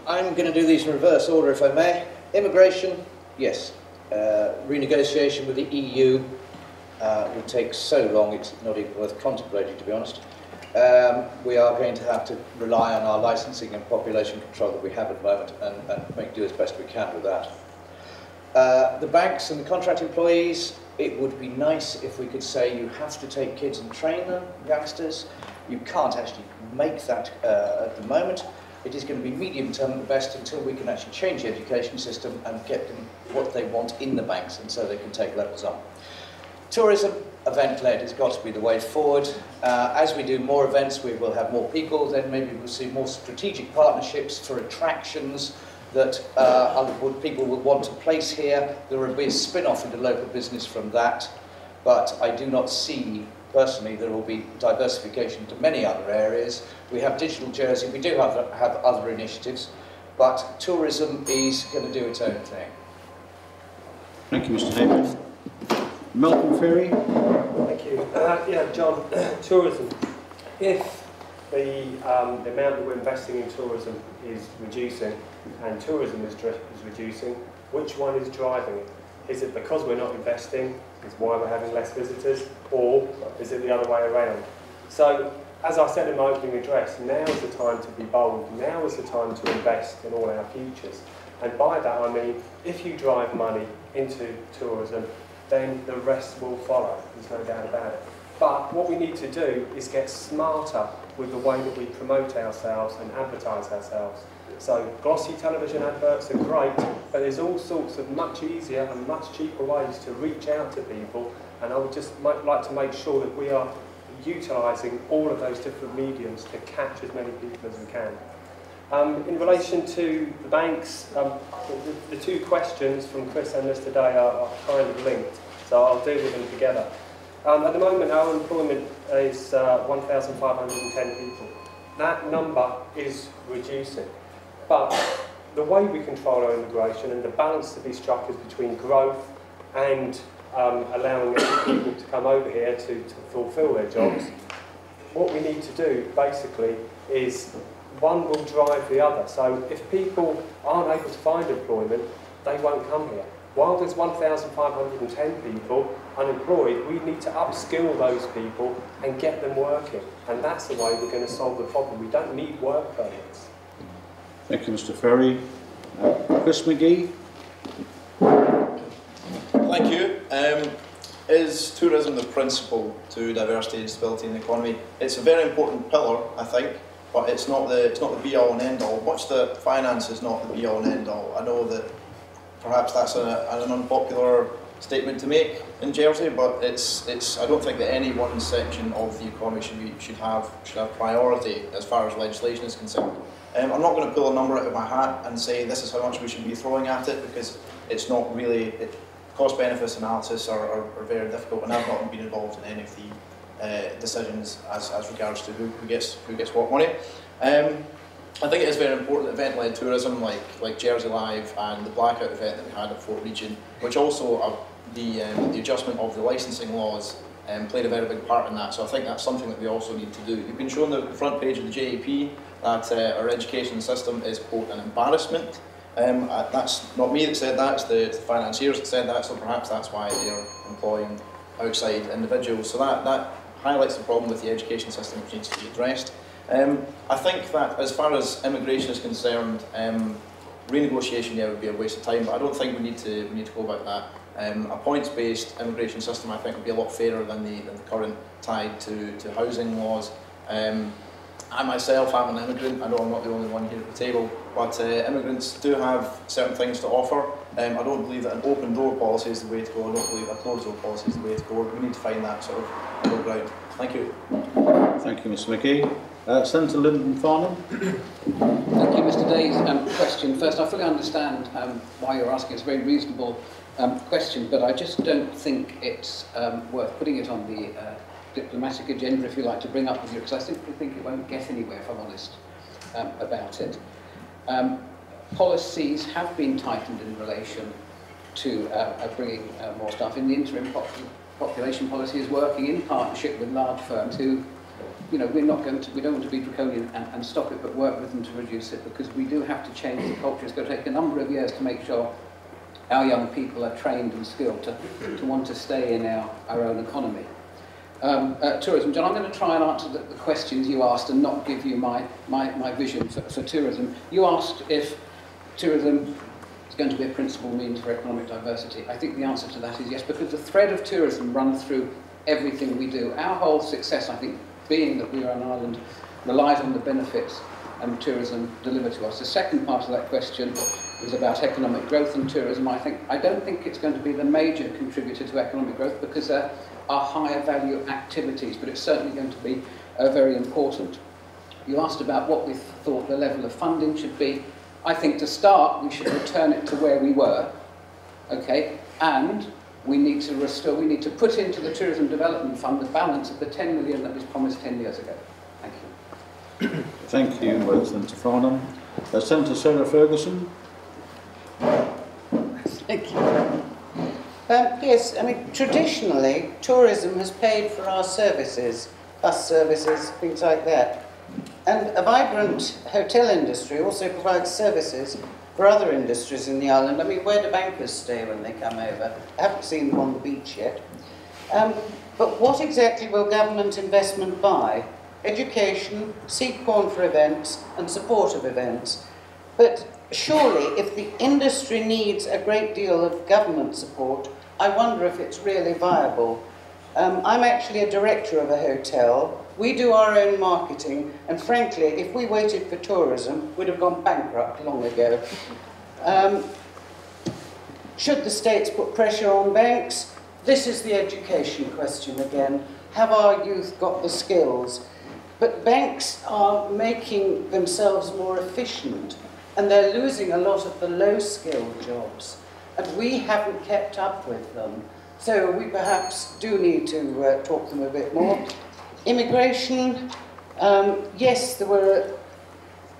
I'm going to do these in reverse order, if I may. Immigration, yes. Renegotiation with the EU would take so long, it's not even worth contemplating, to be honest. We are going to have to rely on our licensing and population control that we have at the moment, and do as best we can with that. The banks and the contract employees, it would be nice if we could say you have to take kids and train them, youngsters. You can't actually make that at the moment. It is going to be medium term at best until we can actually change the education system and get them what they want in the banks, and so they can take levels up. Tourism, event-led, has got to be the way forward. As we do more events, we will have more people, then maybe we'll see more strategic partnerships for attractions that people will want to place here. There will be a spin-off into local business from that, but I do not see, personally, there will be diversification to many other areas. We have Digital Jersey, we do have other initiatives, but tourism is going to do its own thing. Thank you, Mr Habin. Malcolm Ferey. Thank you. Yeah, John, tourism. If the amount that we're investing in tourism is reducing and tourism is reducing, which one is driving it? Is it because we're not investing, is why we're having less visitors, or is it the other way around? So, as I said in my opening address, now is the time to be bold, now is the time to invest in all our futures. And by that I mean, if you drive money into tourism, then the rest will follow, there's no doubt about it. But what we need to do is get smarter with the way that we promote ourselves and advertise ourselves. So glossy television adverts are great, but there's all sorts of much easier and much cheaper ways to reach out to people, and I would just like to make sure that we are utilising all of those different mediums to catch as many people as we can. In relation to the banks, the two questions from Chris and us today are kind of linked, so I'll deal with them together. At the moment, our employment is 1,510 people. That number is reducing, but the way we control our immigration and the balance to be struck is between growth and allowing people to come over here to fulfil their jobs. What we need to do, basically, is one will drive the other. So if people aren't able to find employment, they won't come here. While there's 1,510 people unemployed, we need to upskill those people and get them working. And that's the way we're going to solve the problem. We don't need work permits. Thank you, Mr. Ferey. Chris Magee. Thank you. Is tourism the principal to diversity and stability in the economy? It's a very important pillar, I think, but it's not the be-all and end-all. Watch the finance is not the be-all and end-all. I know that perhaps that's an unpopular statement to make in Jersey, but I don't think that any one section of the economy should have priority as far as legislation is concerned. I'm not going to pull a number out of my hat and say this is how much we should be throwing at it, because it's not really. Cost-benefits analysis are very difficult, and I've not been involved in any of the decisions as regards to who gets what money. I think it is very important that event-led tourism like Jersey Live and the blackout event that we had at Fort Region, which also the adjustment of the licensing laws played a very big part in that. So I think that's something that we also need to do. You've been shown the front page of the JAP that our education system is, quote, an embarrassment. That's not me that said that, it's the financiers that said that, so perhaps that's why they're employing outside individuals. So that highlights the problem with the education system, which needs to be addressed. I think that as far as immigration is concerned, renegotiation would be a waste of time, but I don't think we need to go about that. A points-based immigration system, I think, would be a lot fairer than the current tied to housing laws. I myself am an immigrant. I know I'm not the only one here at the table, but immigrants do have certain things to offer. I don't believe that an open door policy is the way to go. I don't believe a closed door policy is the way to go. We need to find that sort of middle ground. Thank you. Thank you, Mr. Magee. Senator Lyndon Farnham. Thank you, Mr. Day's question. First, I fully understand why you're asking. It's a very reasonable question, but I just don't think it's worth putting it on the diplomatic agenda, if you like, to bring up with you, because I simply think it won't get anywhere, if I'm honest, about it. Policies have been tightened in relation to bringing more staff. In the interim, population policy is working in partnership with large firms who, we don't want to be draconian and stop it, but work with them to reduce it, because we do have to change the culture. It's going to take a number of years to make sure our young people are trained and skilled to want to stay in our own economy. Tourism. John, I'm going to try and answer the questions you asked and not give you my vision for tourism. You asked if tourism is going to be a principal means for economic diversity. I think the answer to that is yes, because the thread of tourism runs through everything we do. Our whole success, I think, being that we are an island, relies on the benefits tourism deliver to us. The second part of that question was about economic growth and tourism. I don't think it's going to be the major contributor to economic growth, because there are higher value activities, but it's certainly going to be very important. You asked about what we thought the level of funding should be. I think to start, we should return it to where we were, okay, and we need to restore, we need to put into the Tourism Development Fund the balance of the 10 million that was promised 10 years ago. Thank you. Thank you, Senator Farnham. Senator Sarah Ferguson. Thank you. Yes, I mean, traditionally, tourism has paid for our services, bus services, things like that. And a vibrant hotel industry also provides services for other industries in the island. I mean, where do bankers stay when they come over? I haven't seen them on the beach yet. But what exactly will government investment buy? Education, seed corn for events, and support of events. But surely, if the industry needs a great deal of government support, I wonder if it's really viable. I'm actually a director of a hotel. We do our own marketing, and frankly, if we waited for tourism, we'd have gone bankrupt long ago. Should the states put pressure on banks? This is the education question again. Have our youth got the skills? But banks are making themselves more efficient, and they're losing a lot of the low-skilled jobs, and we haven't kept up with them. So we perhaps do need to talk to them a bit more. Immigration, yes,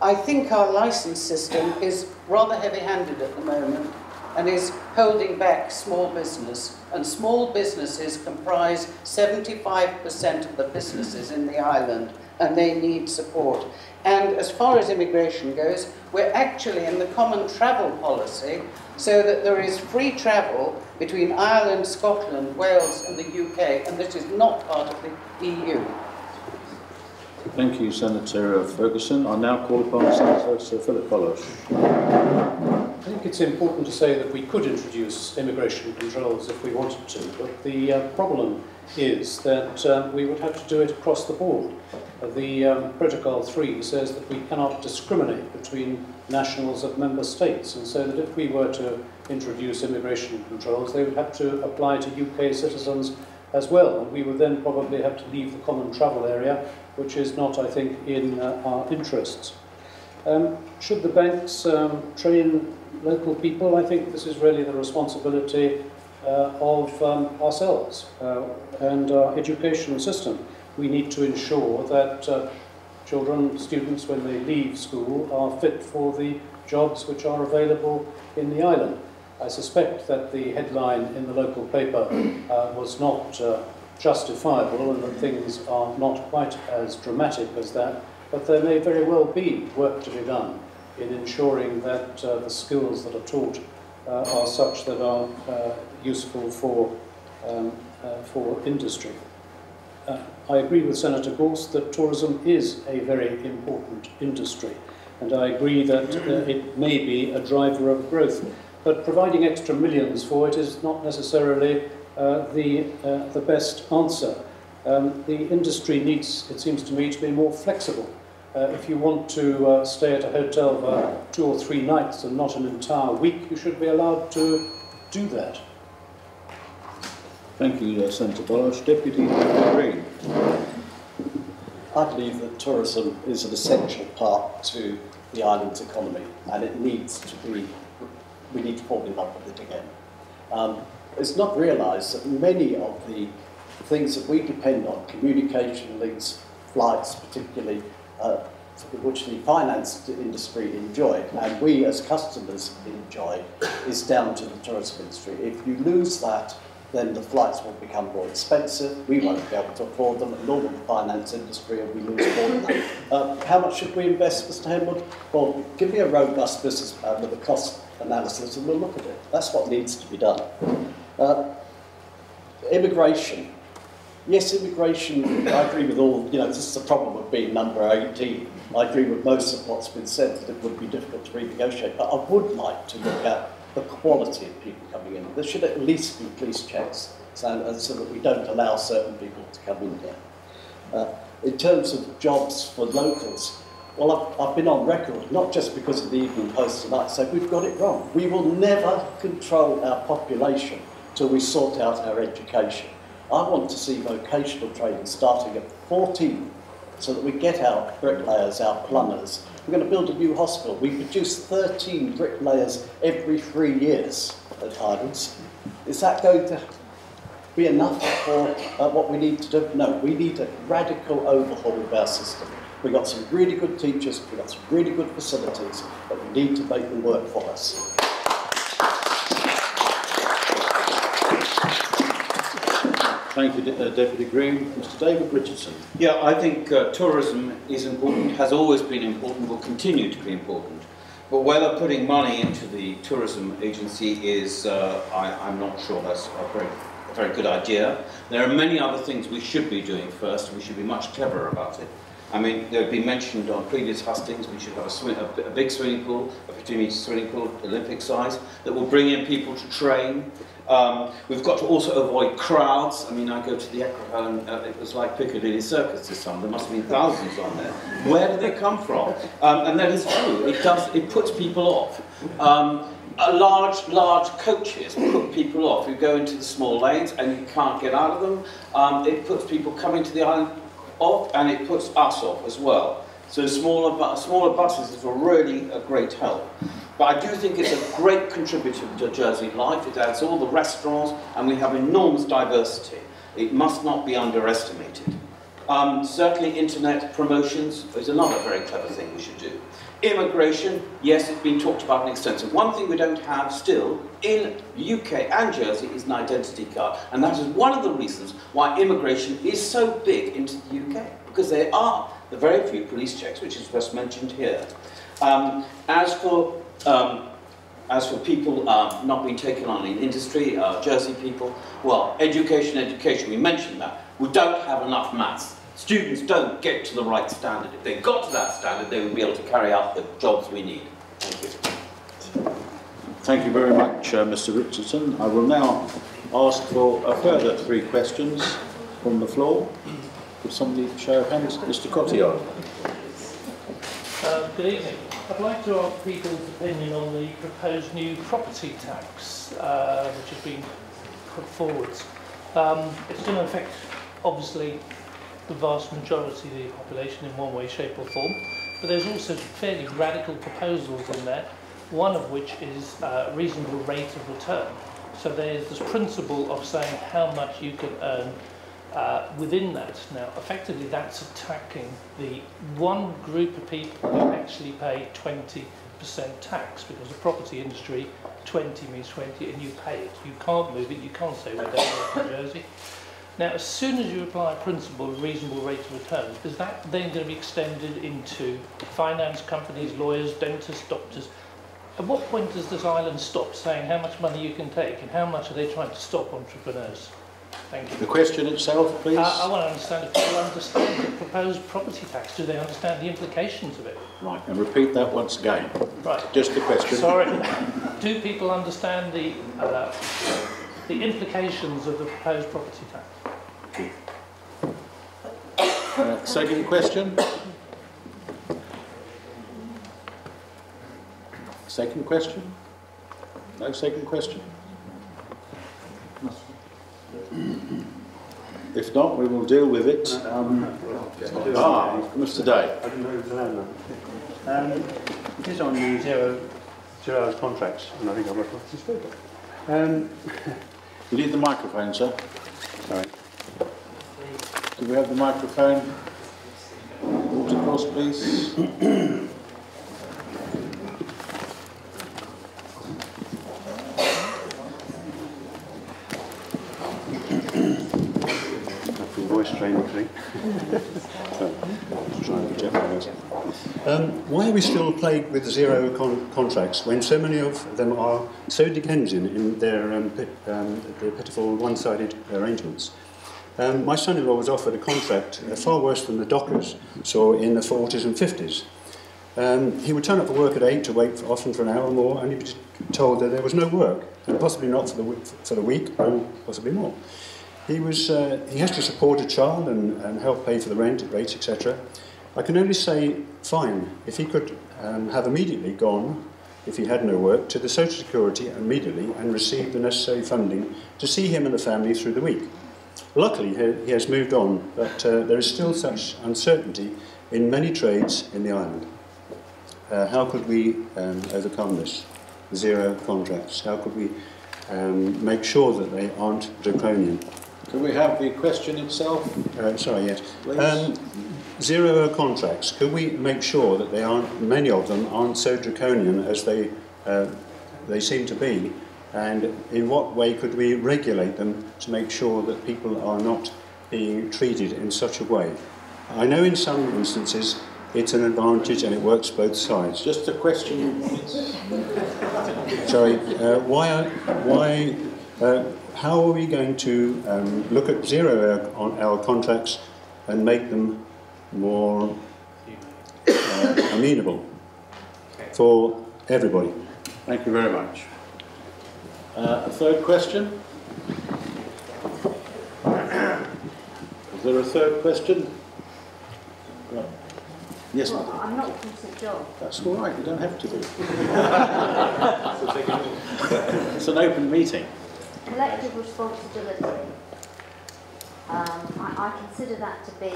I think our licence system is rather heavy-handed at the moment and is holding back small business. And small businesses comprise 75% of the businesses in the island, and they need support. And as far as immigration goes, we're actually in the common travel policy, so that there is free travel between Ireland, Scotland, Wales and the UK, and this is not part of the EU. Thank you, Senator Ferguson. I now call upon Senator Sir Philip Bailhache. I think it's important to say that we could introduce immigration controls if we wanted to, but the problem is that we would have to do it across the board. The Protocol 3 says that we cannot discriminate between nationals of member states, and so that if we were to introduce immigration controls, they would have to apply to UK citizens as well, and we would then probably have to leave the common travel area, which is not, I think, in our interests. Should the banks train local people? I think this is really the responsibility of ourselves and our education system. We need to ensure that children, students, when they leave school, are fit for the jobs which are available in the island. I suspect that the headline in the local paper was not justifiable and that things are not quite as dramatic as that, but there may very well be work to be done in ensuring that the skills that are taught are such that are useful for industry. I agree with Senator Gorst that tourism is a very important industry, and I agree that it may be a driver of growth, but providing extra millions for it is not necessarily the best answer. The industry needs, it seems to me, to be more flexible. If you want to stay at a hotel for 2 or 3 nights and not an entire week, you should be allowed to do that. Thank you, Senator Bailhache. Deputy Green. I believe that tourism is an essential part to the island's economy, and it needs to be, we need to fall in love with it again. It's not realised that many of the things that we depend on, communication links, flights particularly, which the finance industry enjoy, and we as customers enjoy, is down to the tourism industry. If you lose that, then the flights will become more expensive, we won't be able to afford them, and nor will the finance industry, and we lose more than that. How much should we invest, Mr. Henwood? Well, give me a robust business plan with a cost analysis and we'll look at it. That's what needs to be done. Immigration. Yes, immigration, I agree with all, this is the problem of being number 18. I agree with most of what's been said, that it would be difficult to renegotiate, but I would like to look at the quality of people coming in. There should at least be police checks so that we don't allow certain people to come in here. In terms of jobs for locals, well, I've been on record, not just because of the Evening Post tonight, so we've got it wrong. We will never control our population till we sort out our education. I want to see vocational training starting at 14 so that we get our bricklayers, our plumbers. We're going to build a new hospital. We produce 13 bricklayers every 3 years at Highlands. Is that going to be enough for what we need to do? No, we need a radical overhaul of our system. We've got some really good teachers, we've got some really good facilities, but we need to make them work for us. Thank you, Deputy Green. Mr. David Richardson. Yeah, I think tourism is important, has always been important, will continue to be important. But whether putting money into the tourism agency is, I'm not sure that's a very good idea. There are many other things we should be doing first, and we should be much cleverer about it. I mean, there have been mentioned on previous hustings, we should have a big swimming pool, a 50-metre swimming pool, Olympic size, that will bring in people to train. We've got to also avoid crowds. I mean, I go to the Echo and it was like Piccadilly Circus this summer. There must have been thousands on there. Where do they come from? And that is true. It puts people off. Large coaches put people off. You go into the small lanes and you can't get out of them. It puts people coming to the island off, and it puts us off as well. So smaller buses is really a great help. But I do think it's a great contributor to Jersey life. It adds all the restaurants, and we have enormous diversity. It must not be underestimated. Certainly internet promotions is another very clever thing we should do. Immigration, yes, it's been talked about in extensive. One thing we don't have still in the UK and Jersey is an identity card. And that is one of the reasons why immigration is so big into the UK, because there are the very few police checks, which is just mentioned here. As for people not being taken on in industry, Jersey people, well, education, we mentioned that. We don't have enough maths. Students don't get to the right standard. If they got to that standard, they would be able to carry out the jobs we need. Thank you. Thank you very much, Mr. Richardson. I will now ask for a further 3 questions from the floor. Would somebody show of hands? Mr. Cotillard. Good evening. I'd like to ask people's opinion on the proposed new property tax, which has been put forward. It's going to affect, obviously, the vast majority of the population in one way, shape or form, but there's also fairly radical proposals in there, one of which is a reasonable rate of return. So there's this principle of saying how much you can earn within that. Now, effectively, that's attacking the one group of people who actually pay 20% tax, because the property industry, 20 means 20, and you pay it. You can't move it, you can't say we're down in Jersey. Now, as soon as you apply a principle of reasonable rate of return, is that then going to be extended into finance companies, lawyers, dentists, doctors? At what point does this island stop saying how much money you can take, and how much are they trying to stop entrepreneurs? Thank you. The question itself, please. I want to understand if people understand the proposed property tax. Do they understand the implications of it? Right, and repeat that once again. Right. Just the question. Sorry. Do people understand the implications of the proposed property tax? Second question. Second question? No second question? If not, we will deal with it. Mr. Day. I didn't know it was allowed now. It is on the zero contracts, and I think I've got this paper. You need the microphone, sir. Sorry. Do we have the microphone? Walk across, please. Voice training thing. Why are we still plagued with zero contracts when so many of them are so Dickensian in their pitiful one-sided arrangements? My son-in-law was offered a contract far worse than the dockers saw in the 40s and 50s. He would turn up for work at 8 to wait often for an hour or more, and he'd be told that there was no work, and possibly not for the week, or possibly more. He has to support a child and help pay for the rent, rates, etc. I can only say, fine, if he could have immediately gone, if he had no work, to the Social Security immediately and received the necessary funding to see him and the family through the week. Luckily, he has moved on, but there is still such uncertainty in many trades in the island. How could we overcome this? Zero contracts. How could we make sure that they aren't draconian? Can we have the question itself? Sorry, yes. Zero contracts. Could we make sure that many of them aren't so draconian as they seem to be, And in what way could we regulate them to make sure that people are not being treated in such a way? I know in some instances it's an advantage and it works both sides. Just a question. Sorry, how are we going to look at zero-hour contracts and make them more amenable for everybody? Thank you very much. A third question? Is there a third question? Right. Yes, madam. I'm not looking to John. That's all right, you don't have to be. It's an open meeting. Collective responsibility. I consider that to be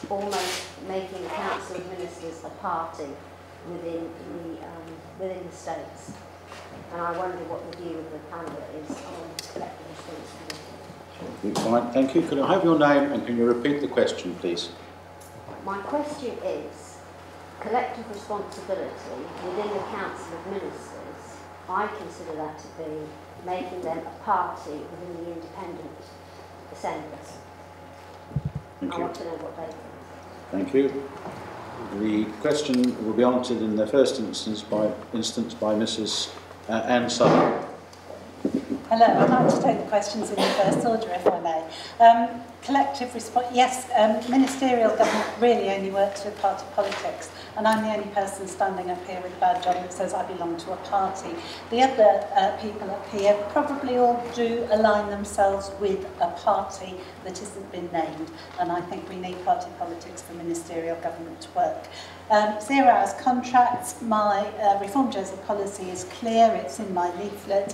almost making the Council of Ministers a party within the states. And I wonder what the view of the panel is on collective responsibility. Fine, thank you. Could I have your name and can you repeat the question, please? My question is, collective responsibility within the Council of Ministers, I consider that to be making them a party within the independent assemblies. Thank I you. want to know what they think. Thank you. The question will be answered in the first instance by Mrs. Anne Sutton. Hello, I'd like to take the questions in reverse order, if I may. Collective response, yes, ministerial government really only works with party politics, and I'm the only person standing up here with a badge on that says I belong to a party. The other people up here probably all do align themselves with a party that isn't been named, and I think we need party politics for ministerial government to work. 0 hours contracts, my Reform Jersey policy is clear, it's in my leaflet.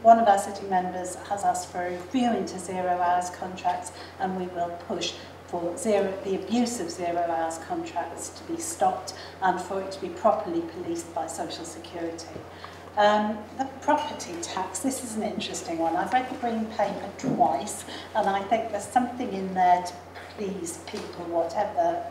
One of our city members has asked for a review into 0 hours contracts, and we will push for the abuse of 0 hours contracts to be stopped and for it to be properly policed by Social Security. The property tax, this is an interesting one. I've read the Green Paper twice, and I think there's something in there to please people, whatever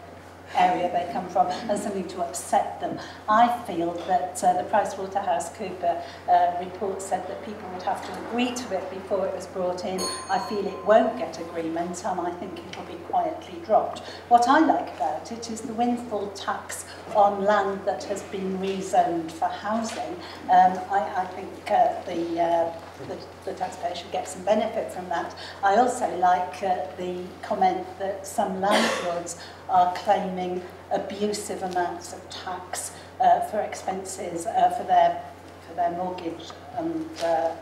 area they come from, and something to upset them. I feel that the PricewaterhouseCoopers report said that people would have to agree to it before it was brought in. I feel it won't get agreement, and I think it will be quietly dropped. What I like about it is the windfall tax on land that has been rezoned for housing. I think the taxpayer should get some benefit from that. I also like the comment that some landlords are claiming abusive amounts of tax for expenses for their mortgage and that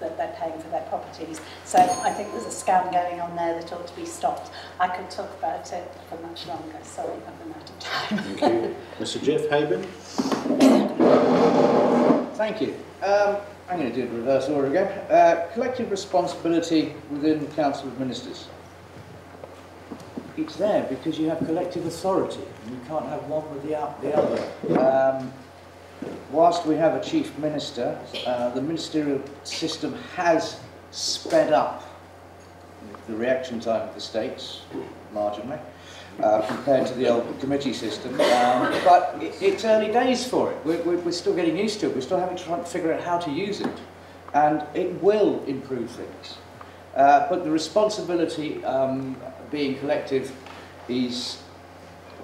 they're paying for their properties. So I think there's a scam going on there that ought to be stopped. I could talk about it for much longer. Sorry, I've run out of time. Thank you. Mr. Geoff Habin. Thank you. I'm going to do it in reverse order again. Collective responsibility within the Council of Ministers. It's there because you have collective authority, and you can't have one without the other. Whilst we have a chief minister, the ministerial system has sped up the reaction time of the states, marginally, compared to the old committee system. But it's early days for it. We're still getting used to it. We're still having to try and figure out how to use it. And it will improve things. But the responsibility being collective is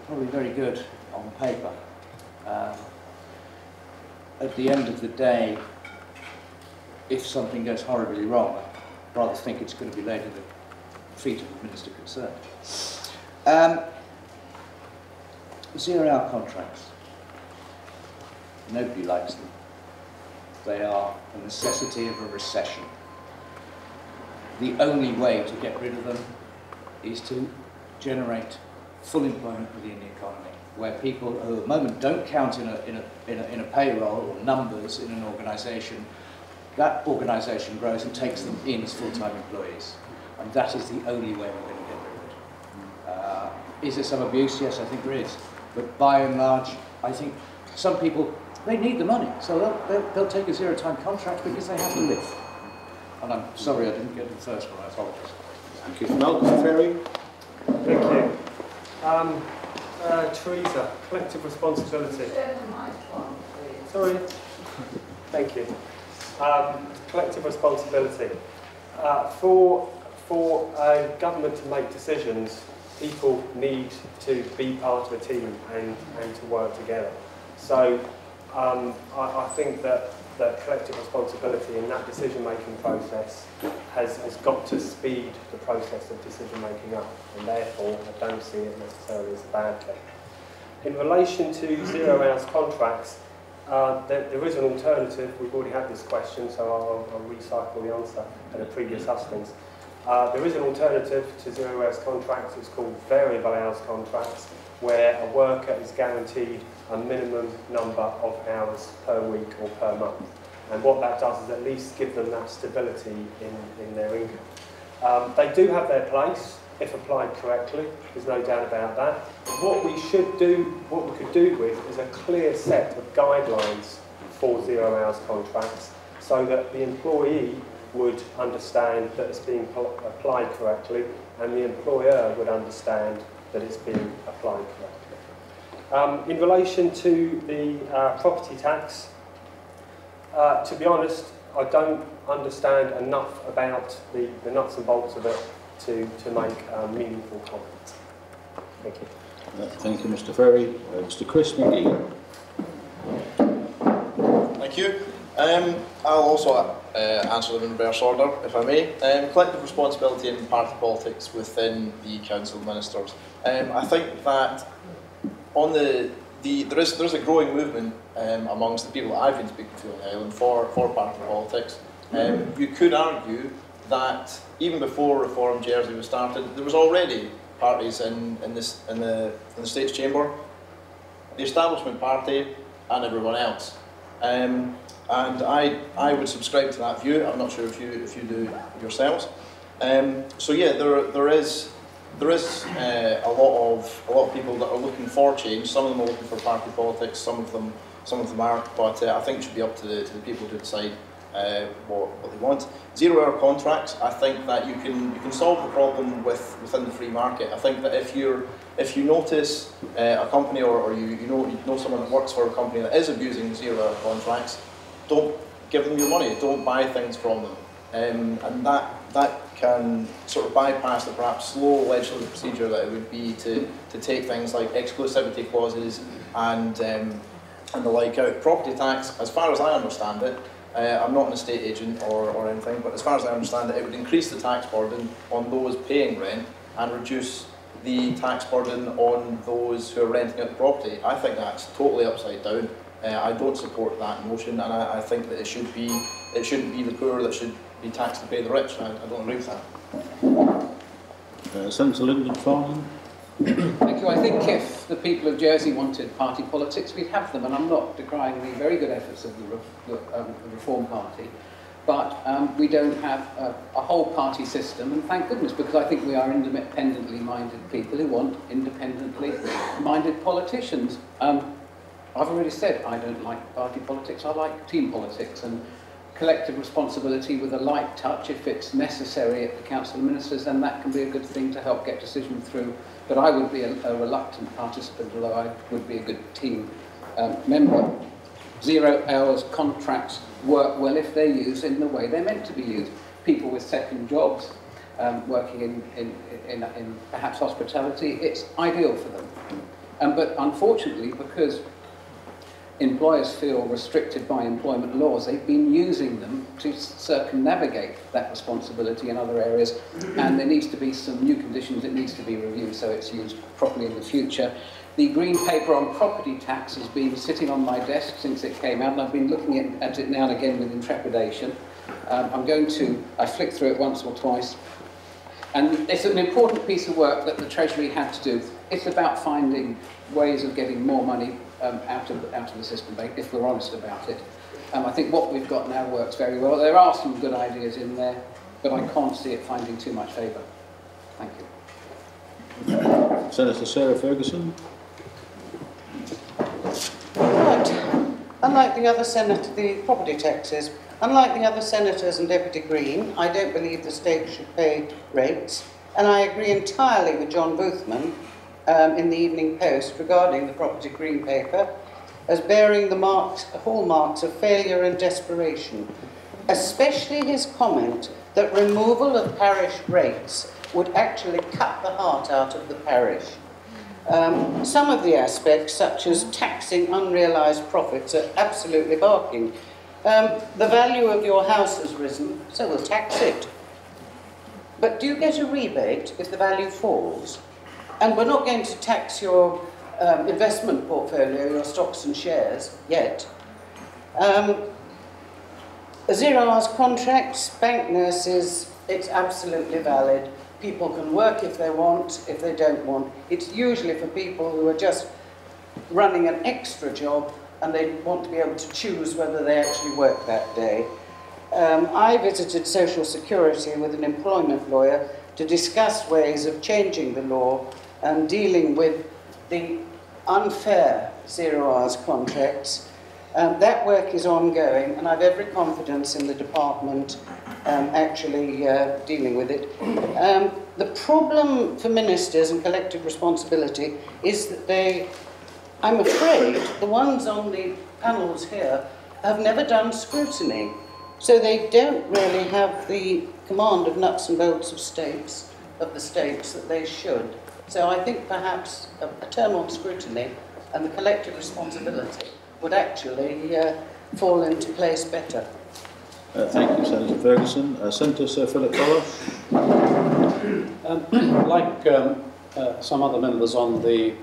probably very good on paper. At the end of the day, if something goes horribly wrong, I'd rather think it's going to be laid at the feet of the minister concerned. 0 hour contracts. Nobody likes them. They are a necessity of a recession. The only way to get rid of them is to generate full employment within the economy, where people who at the moment don't count in a payroll or numbers in an organisation, that organisation grows and takes them in as full-time employees. And that is the only way we're going to get rid of it. Is there some abuse? Yes, I think there is. But by and large, I think some people, they need the money, so they'll take a zero-time contract because they have to live. And I'm sorry I didn't get the first one, I apologise. Thank you. Malcolm Ferey. Thank you. Teresa, collective responsibility. Sorry. Thank you. Collective responsibility. For a government to make decisions, people need to be part of a team and to work together. So I think that collective responsibility in that decision-making process has got to speed the process of decision-making up, and therefore I don't see it necessarily as a bad thing. In relation to zero-hours contracts, there is an alternative. We've already had this question, so I'll recycle the answer at a previous Hustings. There is an alternative to zero-hours contracts. It's called variable hours contracts, where a worker is guaranteed a minimum number of hours per week or per month. And what that does is at least give them that stability in their income. They do have their place if applied correctly, there's no doubt about that. What we could do with is a clear set of guidelines for zero-hours contracts so that the employee would understand that it's being applied correctly and the employer would understand that it's being applied correctly. In relation to the property tax, to be honest, I don't understand enough about the nuts and bolts of it to make meaningful comments. Thank you. Thank you, Mr. Ferey. Mr. Chris Magee. Thank you. I'll also answer them in reverse order, if I may. Collective responsibility in party politics within the council ministers. I think that on there's a growing movement amongst the people that I've been speaking to on the island for party politics. You could argue that even before Reform Jersey was started, there was already parties in the States Chamber, the Establishment Party, and everyone else. And I would subscribe to that view. I'm not sure if you do yourselves. So yeah, there is a lot of people that are looking for change. Some of them are looking for party politics. Some of them aren't. But I think it should be up to the people to decide what they want. Zero-hour contracts. I think that you can solve the problem within the free market. I think that if you notice a company or you know someone that works for a company that is abusing zero-hour contracts, don't give them your money. Don't buy things from them. And that can sort of bypass the perhaps slow legislative procedure that it would be to take things like exclusivity clauses and the like out. Property tax, as far as I understand it, I'm not an estate agent or anything, but as far as I understand it, it would increase the tax burden on those paying rent and reduce the tax burden on those who are renting out the property. I think that's totally upside down. I don't support that notion, and I think that it shouldn't be the poor that should be taxed to pay the rich. I don't agree with that. Senator Lyndon Farnham. Thank you. I think if the people of Jersey wanted party politics, we'd have them, and I'm not decrying the very good efforts of the Reform Party, but we don't have a whole party system, and thank goodness, because I think we are independently minded people who want independently minded politicians. I've already said I don't like party politics, I like team politics, and collective responsibility with a light touch, if it's necessary at the Council of Ministers, then that can be a good thing to help get decisions through. But I would be a reluctant participant, although I would be a good team member. Zero-hours contracts work well if they're used in the way they're meant to be used. People with second jobs, working in perhaps hospitality, it's ideal for them. But unfortunately, because employers feel restricted by employment laws, they've been using them to circumnavigate that responsibility in other areas, and there needs to be some new conditions. It needs to be reviewed so it's used properly in the future. The green paper on property tax has been sitting on my desk since it came out, and I've been looking at it now and again with intrepidation. I flicked through it once or twice, and it's an important piece of work that the Treasury had to do. It's about finding ways of getting more money out of the system, if we're honest about it. I think what we've got now works very well. There are some good ideas in there, but I can't see it finding too much favour. Thank you. Senator Sarah Ferguson. Right. Unlike the other the property taxes, unlike the other senators and Deputy Green, I don't believe the state should pay rates, and I agree entirely with John Boothman in the Evening Post regarding the property green paper as bearing the hallmarks of failure and desperation. especially his comment that removal of parish rates would actually cut the heart out of the parish. Some of the aspects, such as taxing unrealised profits, are absolutely barking. The value of your house has risen, so we'll tax it. But do you get a rebate if the value falls? And we're not going to tax your investment portfolio, your stocks and shares, yet. Zero hours contracts, bank nurses, it's absolutely valid. People can work if they want, if they don't want. It's usually for people who are just running an extra job and they want to be able to choose whether they actually work that day. I visited Social Security with an employment lawyer to discuss ways of changing the law and dealing with the unfair zero-hours contracts. That work is ongoing, and I've every confidence in the department actually dealing with it. The problem for ministers and collective responsibility is that they, I'm afraid, the ones on the panels here have never done scrutiny, so they don't really have the command of nuts and bolts of the states that they should. So I think perhaps a term on scrutiny and the collective responsibility would actually fall into place better. Thank you, Senator Ferguson. Senator Sir Philip Collar. Like some other members on the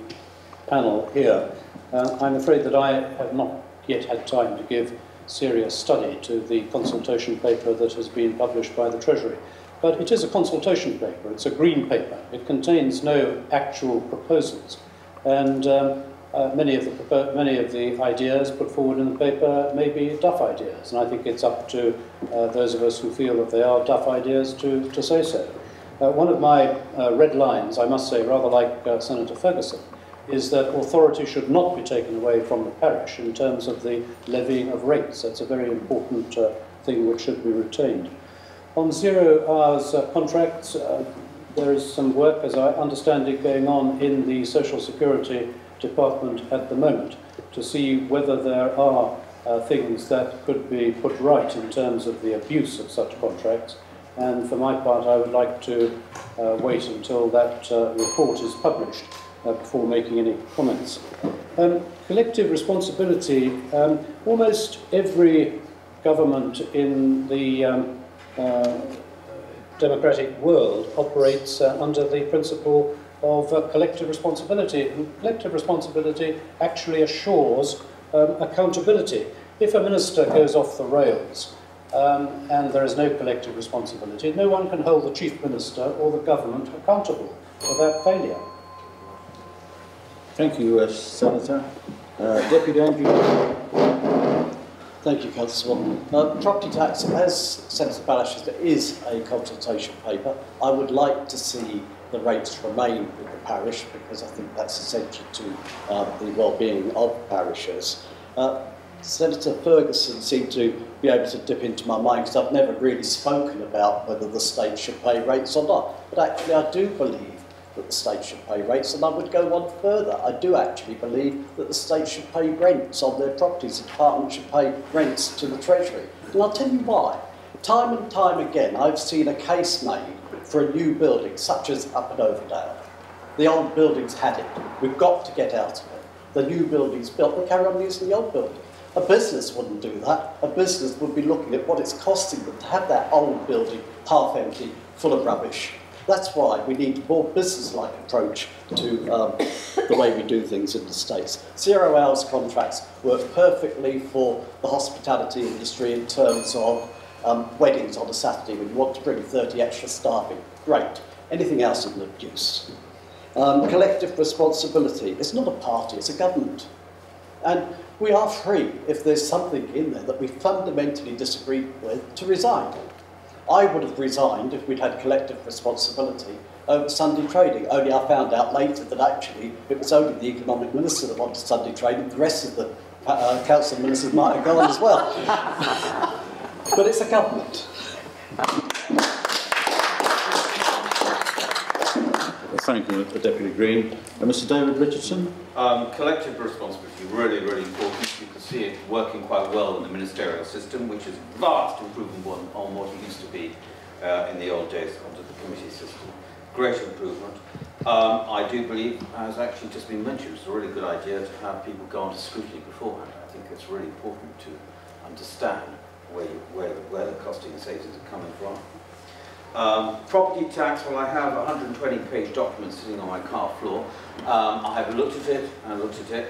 panel here, I'm afraid that I have not yet had time to give serious study to the consultation paper that has been published by the Treasury. But it is a consultation paper, it's a green paper. It contains no actual proposals. And many of the ideas put forward in the paper may be duff ideas. And I think it's up to those of us who feel that they are duff ideas to say so. One of my red lines, I must say, rather like Senator Ferguson, is that authority should not be taken away from the parish in terms of the levying of rates. That's a very important thing which should be retained. On 0 hours contracts, there is some work, as I understand it, going on in the Social Security Department at the moment to see whether there are things that could be put right in terms of the abuse of such contracts. And for my part, I would like to wait until that report is published before making any comments. Collective responsibility, almost every government in the democratic world operates under the principle of collective responsibility. And collective responsibility actually assures accountability. If a minister goes off the rails and there is no collective responsibility, no one can hold the chief minister or the government accountable for that failure. Thank you, Senator. Deputy Andrew. Thank you, Councillor. Property tax, as Senator Bailhache said, is a consultation paper. I would like to see the rates remain with the parish because I think that's essential to the well-being of parishers. Senator Ferguson seemed to be able to dip into my mind because I've never really spoken about whether the state should pay rates or not. But actually I do believe that the state should pay rates, and I would go one further. I do actually believe that the state should pay rents on their properties. The department should pay rents to the Treasury. And I'll tell you why. Time and time again, I've seen a case made for a new building, such as up at Overdale. The old building's had it. We've got to get out of it. The new building's built, we carry on using the old building. A business wouldn't do that. A business would be looking at what it's costing them to have that old building half empty, full of rubbish. That's why we need a more business-like approach to the way we do things in the States. 0 hours contracts work perfectly for the hospitality industry in terms of weddings on a Saturday when you want to bring 30 extra staff in. Great. Anything else is an abuse. Collective responsibility. It's not a party, it's a government. And we are free, if there's something in there that we fundamentally disagree with, to resign. I would have resigned if we'd had collective responsibility over Sunday trading, only I found out later that actually it was only the economic minister that wanted Sunday trading, the rest of the council ministers might have gone as well. But it's a government. Thank you, Deputy Green. Mr. David Richardson. Collective responsibility, really, really important. You can see it working quite well in the ministerial system, which is a vast improvement on what it used to be in the old days under the committee system. Great improvement. I do believe, as actually just been mentioned, it's a really good idea to have people go on to scrutiny beforehand. I think it's really important to understand where the costing and savings are coming from. Property tax, well, I have a 120-page document sitting on my car floor. I have looked at it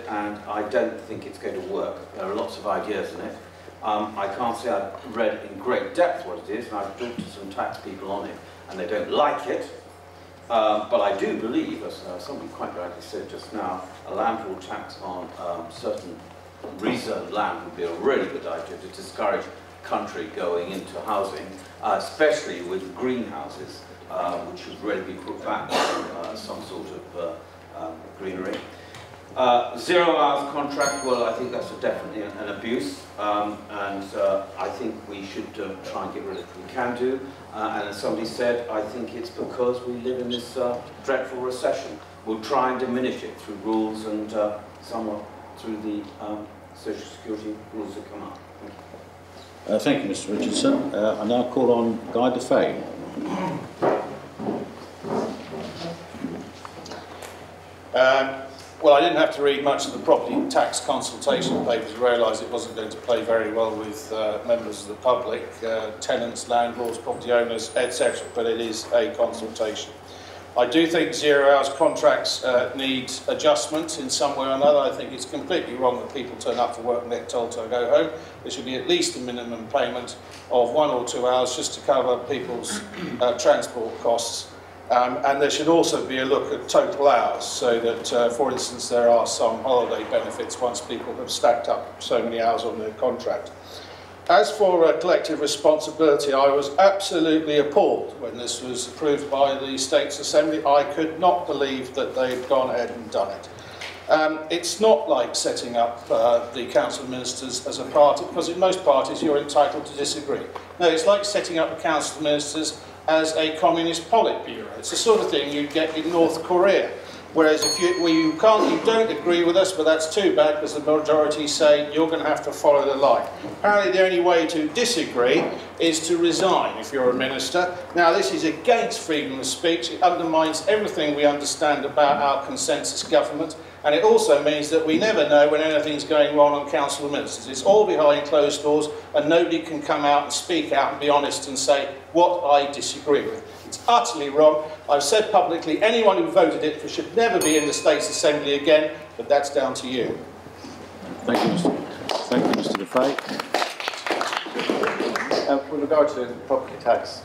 and I don't think it's going to work. There are lots of ideas in it. I can't say I've read in great depth what it is, and I've talked to some tax people on it, and they don't like it. But I do believe, as somebody quite rightly said just now, a landlord tax on certain reserved land would be a really good idea to discourage country going into housing, especially with greenhouses, which should really be put back to some sort of greenery. 0 hours contract, well, I think that's definitely an abuse, and I think we should try and get rid of it if we can do. And as somebody said, I think it's because we live in this dreadful recession. We'll try and diminish it through rules and somewhat through the Social Security rules that come up. Thank you, Mr. Richardson. I now call on Guy de Faye. Well, I didn't have to read much of the property tax consultation papers to realise it wasn't going to play very well with members of the public, tenants, landlords, property owners, etc. But it is a consultation. I do think 0 hours contracts need adjustment in some way or another. I think it's completely wrong that people turn up for work and get told to go home. There should be at least a minimum payment of 1 or 2 hours just to cover people's transport costs. And there should also be a look at total hours, so that, for instance, there are some holiday benefits once people have stacked up so many hours on their contract. As for collective responsibility, I was absolutely appalled when this was approved by the States Assembly. I could not believe that they'd gone ahead and done it. It's not like setting up the Council of Ministers as a party, because in most parties you're entitled to disagree. No, it's like setting up the Council of Ministers as a communist politburo. It's the sort of thing you'd get in North Korea. Whereas if you don't agree with us, but that's too bad because the majority say you're going to have to follow the line. Apparently the only way to disagree is to resign if you're a minister. Now this is against freedom of speech. It undermines everything we understand about our consensus government, and it also means that we never know when anything's going wrong on Council of Ministers. It's all behind closed doors and nobody can come out and speak out and be honest and say what I disagree with. It's utterly wrong. I've said publicly anyone who voted it for should never be in the States Assembly again, but that's down to you. Thank you, Mr. de Faye. With regard to property tax,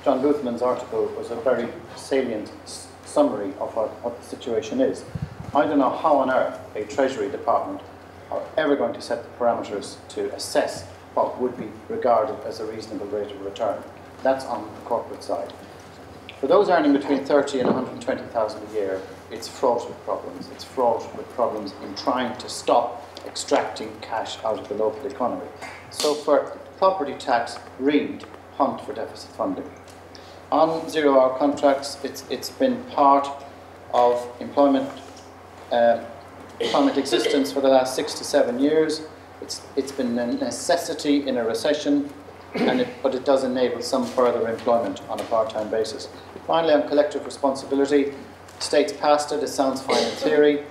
John Boothman's article was a very salient summary of what the situation is. I don't know how on earth a Treasury Department are ever going to set the parameters to assess what would be regarded as a reasonable rate of return. That's on the corporate side. For those earning between 30 and 120,000 a year, it's fraught with problems. It's fraught with problems in trying to stop extracting cash out of the local economy. So for property tax, read, hunt for deficit funding. On 0 hour contracts, it's been part of employment existence for the last 6 to 7 years. It's been a necessity in a recession, but it does enable some further employment on a part-time basis. Finally, on collective responsibility, states passed it. It sounds fine in theory.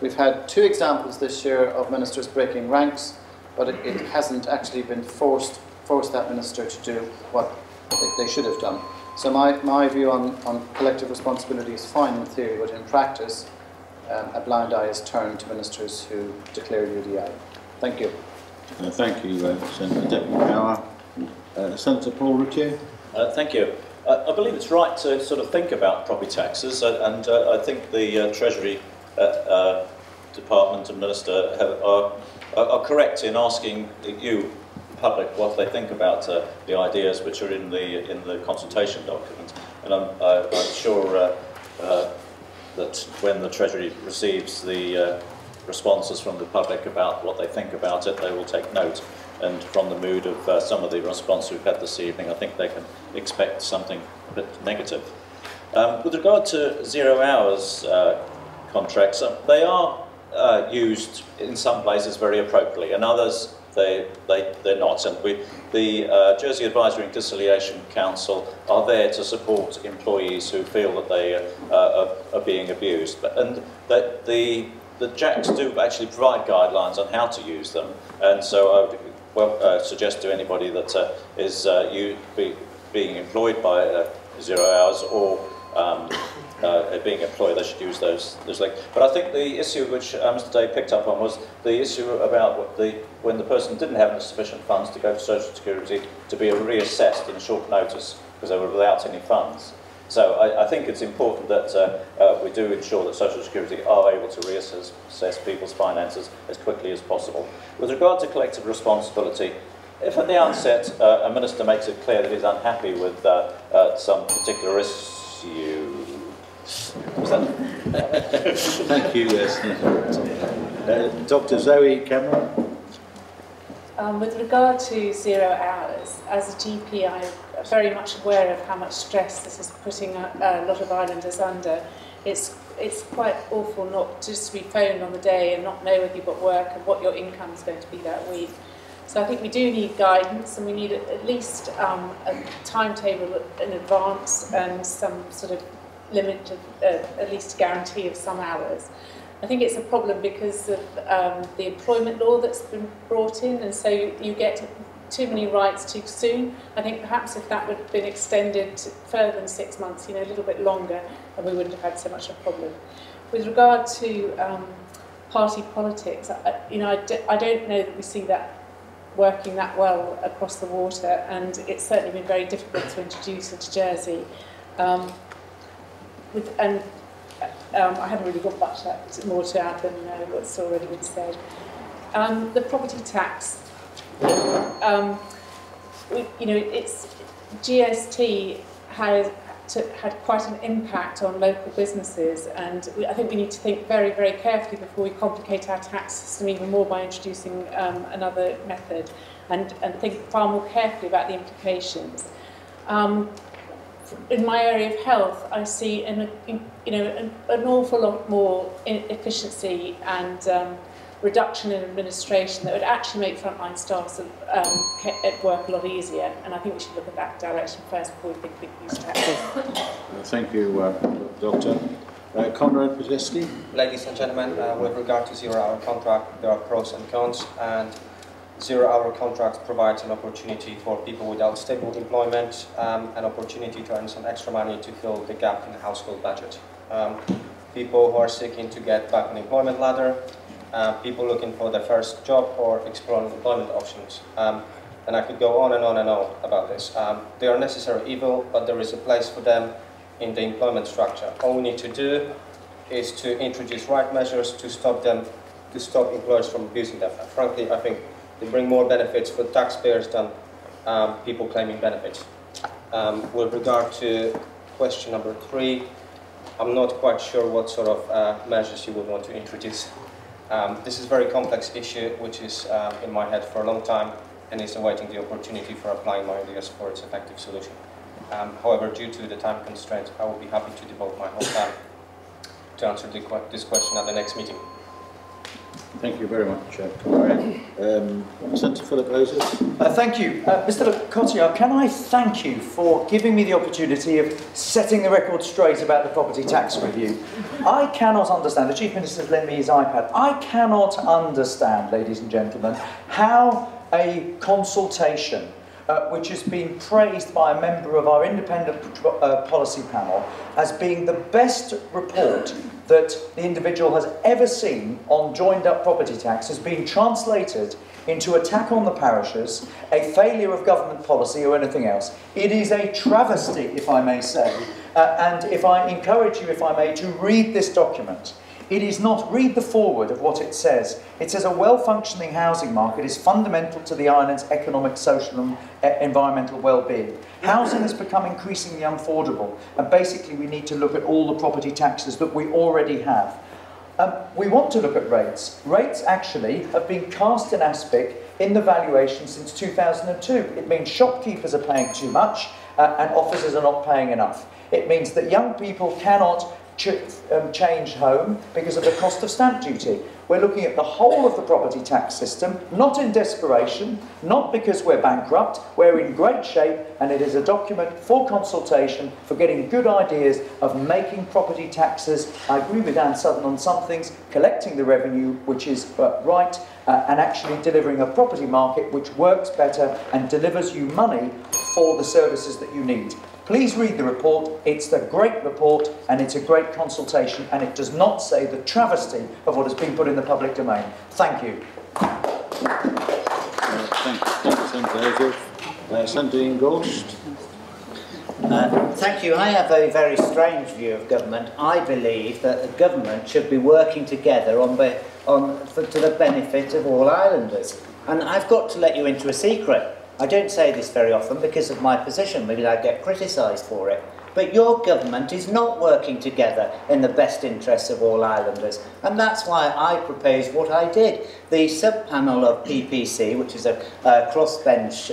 We've had 2 examples this year of ministers breaking ranks, but it hasn't actually been forced that minister to do what they should have done. So my view on collective responsibility is fine in theory, but in practice, a blind eye is turned to ministers who declare UDI. Thank you. Thank you, Senator Deputy Power. Senator Paul Routier. Thank you. I believe it's right to sort of think about property taxes, and I think the Treasury Department and Minister are correct in asking you, public, what they think about the ideas which are in the consultation document. And I'm sure that when the Treasury receives the responses from the public about what they think about it, they will take note. And from the mood of some of the response we've had this evening, I think they can expect something a bit negative. With regard to 0 hours contracts, they are used in some places very appropriately, and others they're not. And the Jersey Advisory and Conciliation Council are there to support employees who feel that they are being abused. And that the JACs do actually provide guidelines on how to use them, and so I would suggest to anybody that is being employed by 0 hours or being employed, they should use those links. But I think the issue which Mr. Day picked up on was the issue about when the person didn't have sufficient funds to go to Social Security to be reassessed in short notice because they were without any funds. So I think it's important that we do ensure that Social Security are able to reassess people's finances as quickly as possible. With regard to collective responsibility, if at the outset a minister makes it clear that he's unhappy with some particular issue, thank you, yes. Dr. Zoe Cameron. With regard to 0 hours, as a GP, I'm very much aware of how much stress this is putting a lot of islanders under. It's quite awful not just to be phoned on the day and not know whether you've got work and what your income is going to be that week. So I think we do need guidance, and we need at least a timetable in advance and some sort of limit of at least a guarantee of some hours. I think it's a problem because of the employment law that's been brought in, and so you get too many rights too soon. I think perhaps if that would have been extended further than 6 months, a little bit longer, and we wouldn't have had so much of a problem. With regard to party politics, I don't know that we see that working that well across the water, and it's certainly been very difficult to introduce into Jersey. I haven't really got much more to add than what's already been said. The property tax, it's GST had quite an impact on local businesses, and I think we need to think very, very carefully before we complicate our tax system even more by introducing another method, and think far more carefully about the implications. In my area of health, I see an awful lot more efficiency and reduction in administration that would actually make frontline staff work a lot easier, and I think we should look at that direction first before we think big use taxes. Thank you, Doctor. Konrad Kruszynski. Ladies and gentlemen, with regard to 0 hour contract, there are pros and cons, and 0 hour contract provides an opportunity for people without stable employment, an opportunity to earn some extra money to fill the gap in the household budget. People who are seeking to get back on the employment ladder, people looking for their first job or exploring employment options. And I could go on and on and on about this. They are necessary evil, but there is a place for them in the employment structure. All we need to do is to introduce right measures to stop employers from abusing them. Frankly, I think they bring more benefits for taxpayers than people claiming benefits. With regard to question number 3, I'm not quite sure what sort of measures you would want to introduce. This is a very complex issue, which is in my head for a long time, and is awaiting the opportunity for applying my ideas for its effective solution. However, due to the time constraints, I will be happy to devote my whole time to answer this question at the next meeting. Thank you very much, Konrad. Senator Philip Ozouf. Thank you. Mr. Cotier, can I thank you for giving me the opportunity of setting the record straight about the property tax review. I cannot understand, the Chief Minister's lent me his iPad, I cannot understand, ladies and gentlemen, how a consultation which has been praised by a member of our independent policy panel as being the best report that the individual has ever seen on joined-up property tax, has been translated into attack on the parishes, a failure of government policy or anything else. It is a travesty, if I may say, and if I encourage you, if I may, to read this document. It is not, read the foreword of what it says. It says a well-functioning housing market is fundamental to the island's economic, social and environmental well-being. Housing has become increasingly unaffordable, and basically we need to look at all the property taxes that we already have. We want to look at rates. Rates actually have been cast in aspic in the valuation since 2002. It means shopkeepers are paying too much, and officers are not paying enough. It means that young people cannot change home because of the cost of stamp duty. We're looking at the whole of the property tax system, not in desperation, not because we're bankrupt. We're in great shape, and it is a document for consultation, for getting good ideas of making property taxes. I agree with Anne Southern on some things, collecting the revenue, which is right, and actually delivering a property market which works better and delivers you money for the services that you need. Please read the report. It's a great report and it's a great consultation, and it does not say the travesty of what has been put in the public domain. Thank you. Thank you, Senator Ozouf. Senator Gorst. Thank you. I have a very strange view of government. I believe that the government should be working together to the benefit of all islanders. And I've got to let you into a secret. I don't say this very often because of my position, because I get criticised for it. But your government is not working together in the best interests of all islanders. And that's why I proposed what I did. The sub-panel of PPC, which is a crossbench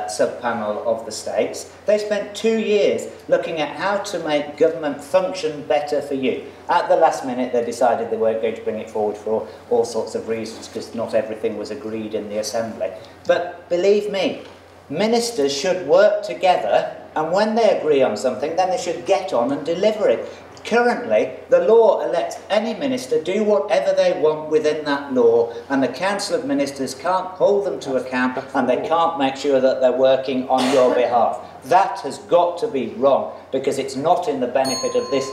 sub-panel of the states, they spent 2 years looking at how to make government function better for you. At the last minute, they decided they weren't going to bring it forward for all sorts of reasons, because not everything was agreed in the Assembly. But believe me, ministers should work together, and when they agree on something, then they should get on and deliver it. Currently, the law lets any minister do whatever they want within that law, and the Council of Ministers can't hold them to account, and they can't make sure that they're working on your behalf. That has got to be wrong, because it's not in the benefit of this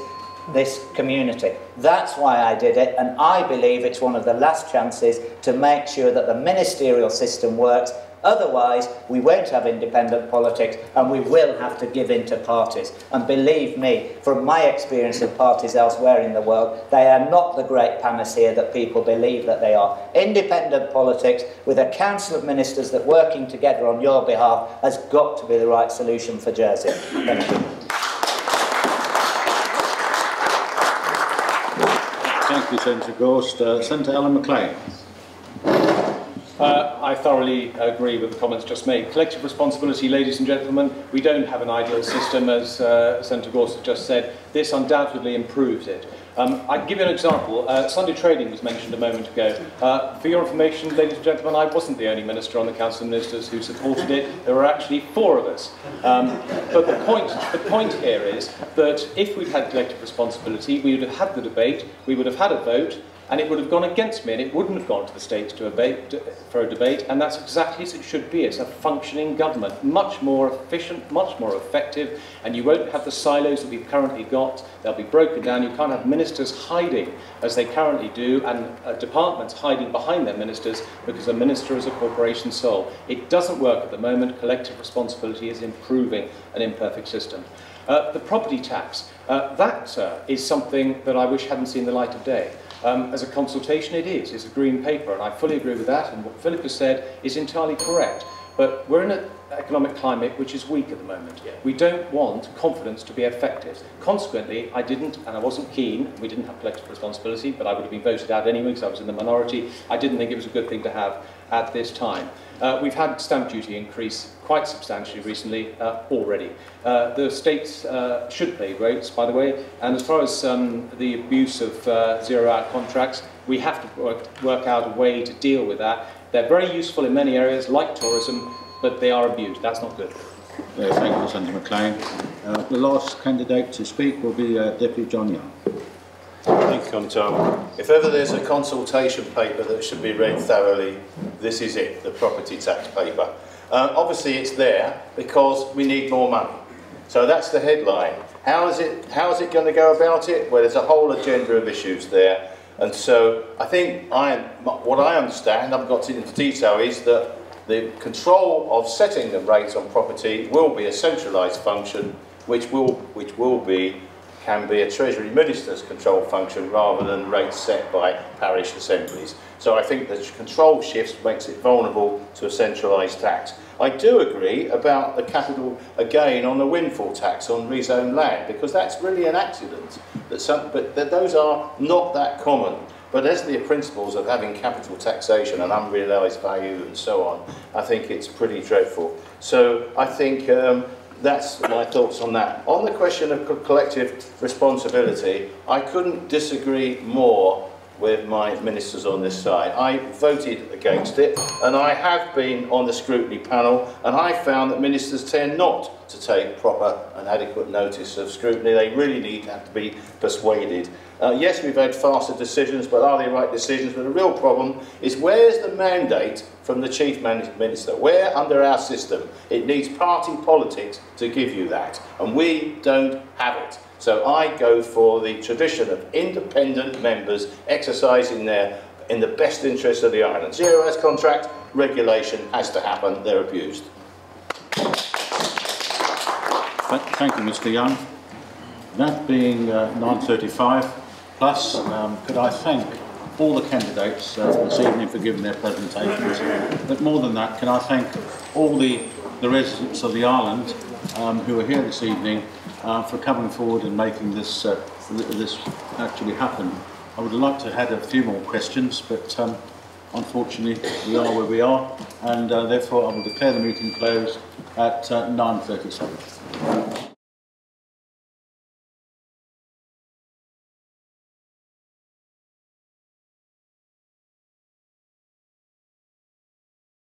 community. That's why I did it, and I believe it's one of the last chances to make sure that the ministerial system works. Otherwise, we won't have independent politics, and we will have to give in to parties. And believe me, from my experience of parties elsewhere in the world, they are not the great panacea that people believe that they are. Independent politics with a council of ministers that working together on your behalf has got to be the right solution for Jersey. Thank you. Thank you, Senator Gorst. Senator Alan Maclean. I thoroughly agree with the comments just made. Collective responsibility, ladies and gentlemen, we don't have an ideal system, as Senator Gorst has just said. This undoubtedly improves it. I can give you an example. Sunday trading was mentioned a moment ago. For your information, ladies and gentlemen, I wasn't the only minister on the Council of Ministers who supported it. There were actually 4 of us. But the point here is that if we'd had collective responsibility, we would have had the debate, we would have had a vote, and it would have gone against me, and it wouldn't have gone to the states for a debate, and that's exactly as it should be. It's a functioning government, much more efficient, much more effective, and you won't have the silos that we've currently got. They'll be broken down. You can't have ministers hiding, as they currently do, and departments hiding behind their ministers, because a minister is a corporation soul. It doesn't work at the moment. Collective responsibility is improving an imperfect system. The property tax, that is something that I wish hadn't seen the light of day. As a consultation, it's a green paper, and I fully agree with that, and what Philip has said is entirely correct. But we're in an economic climate which is weak at the moment. We don't want confidence to be affected. Consequently, I didn't, and I wasn't keen, we didn't have collective responsibility, but I would have been voted out anyway because I was in the minority. I didn't think it was a good thing to have at this time. We've had stamp duty increase quite substantially recently already. The states should pay rates, by the way, and as far as the abuse of zero-hour contracts, we have to work out a way to deal with that. They're very useful in many areas, like tourism, but they are abused. That's not good. Thank you, Senator Maclean. The last candidate to speak will be Deputy John Young. Thank you, Conrad. If ever there's a consultation paper that should be read thoroughly, this is it, the property tax paper. Obviously it's there because we need more money. So that's the headline. How is it going to go about it? Well, there's a whole agenda of issues there. And so I think what I understand, I've got into detail, is that the control of setting the rates on property will be a centralised function, which can be a Treasury Minister's control function rather than rates set by parish assemblies. So I think the control shifts makes it vulnerable to a centralised tax. I do agree about the capital gain on the windfall tax on rezoned land, because that's really an accident. But those are not that common. But as the principles of having capital taxation and unrealised value and so on, I think it's pretty dreadful. So I think that's my thoughts on that. On the question of collective responsibility, I couldn't disagree more with my ministers on this side. I voted against it, and I have been on the scrutiny panel, and I found that ministers tend not to take proper and adequate notice of scrutiny. They really need to have to be persuaded. Yes, we've had faster decisions, but are they right decisions? But the real problem is, where's the mandate from the Chief Minister? Where, under our system, it needs party politics to give you that, and we don't have it. So I go for the tradition of independent members exercising in the best interest of the island. Zero hours contract, regulation has to happen, they're abused. Thank you, Mr. Young. That being 9:35 plus, could I thank all the candidates this evening for giving their presentations. But more than that, can I thank all the residents of the island who are here this evening for coming forward and making this actually happen. I would like to have had a few more questions, but unfortunately we are where we are, and therefore I will declare the meeting closed at 9:37.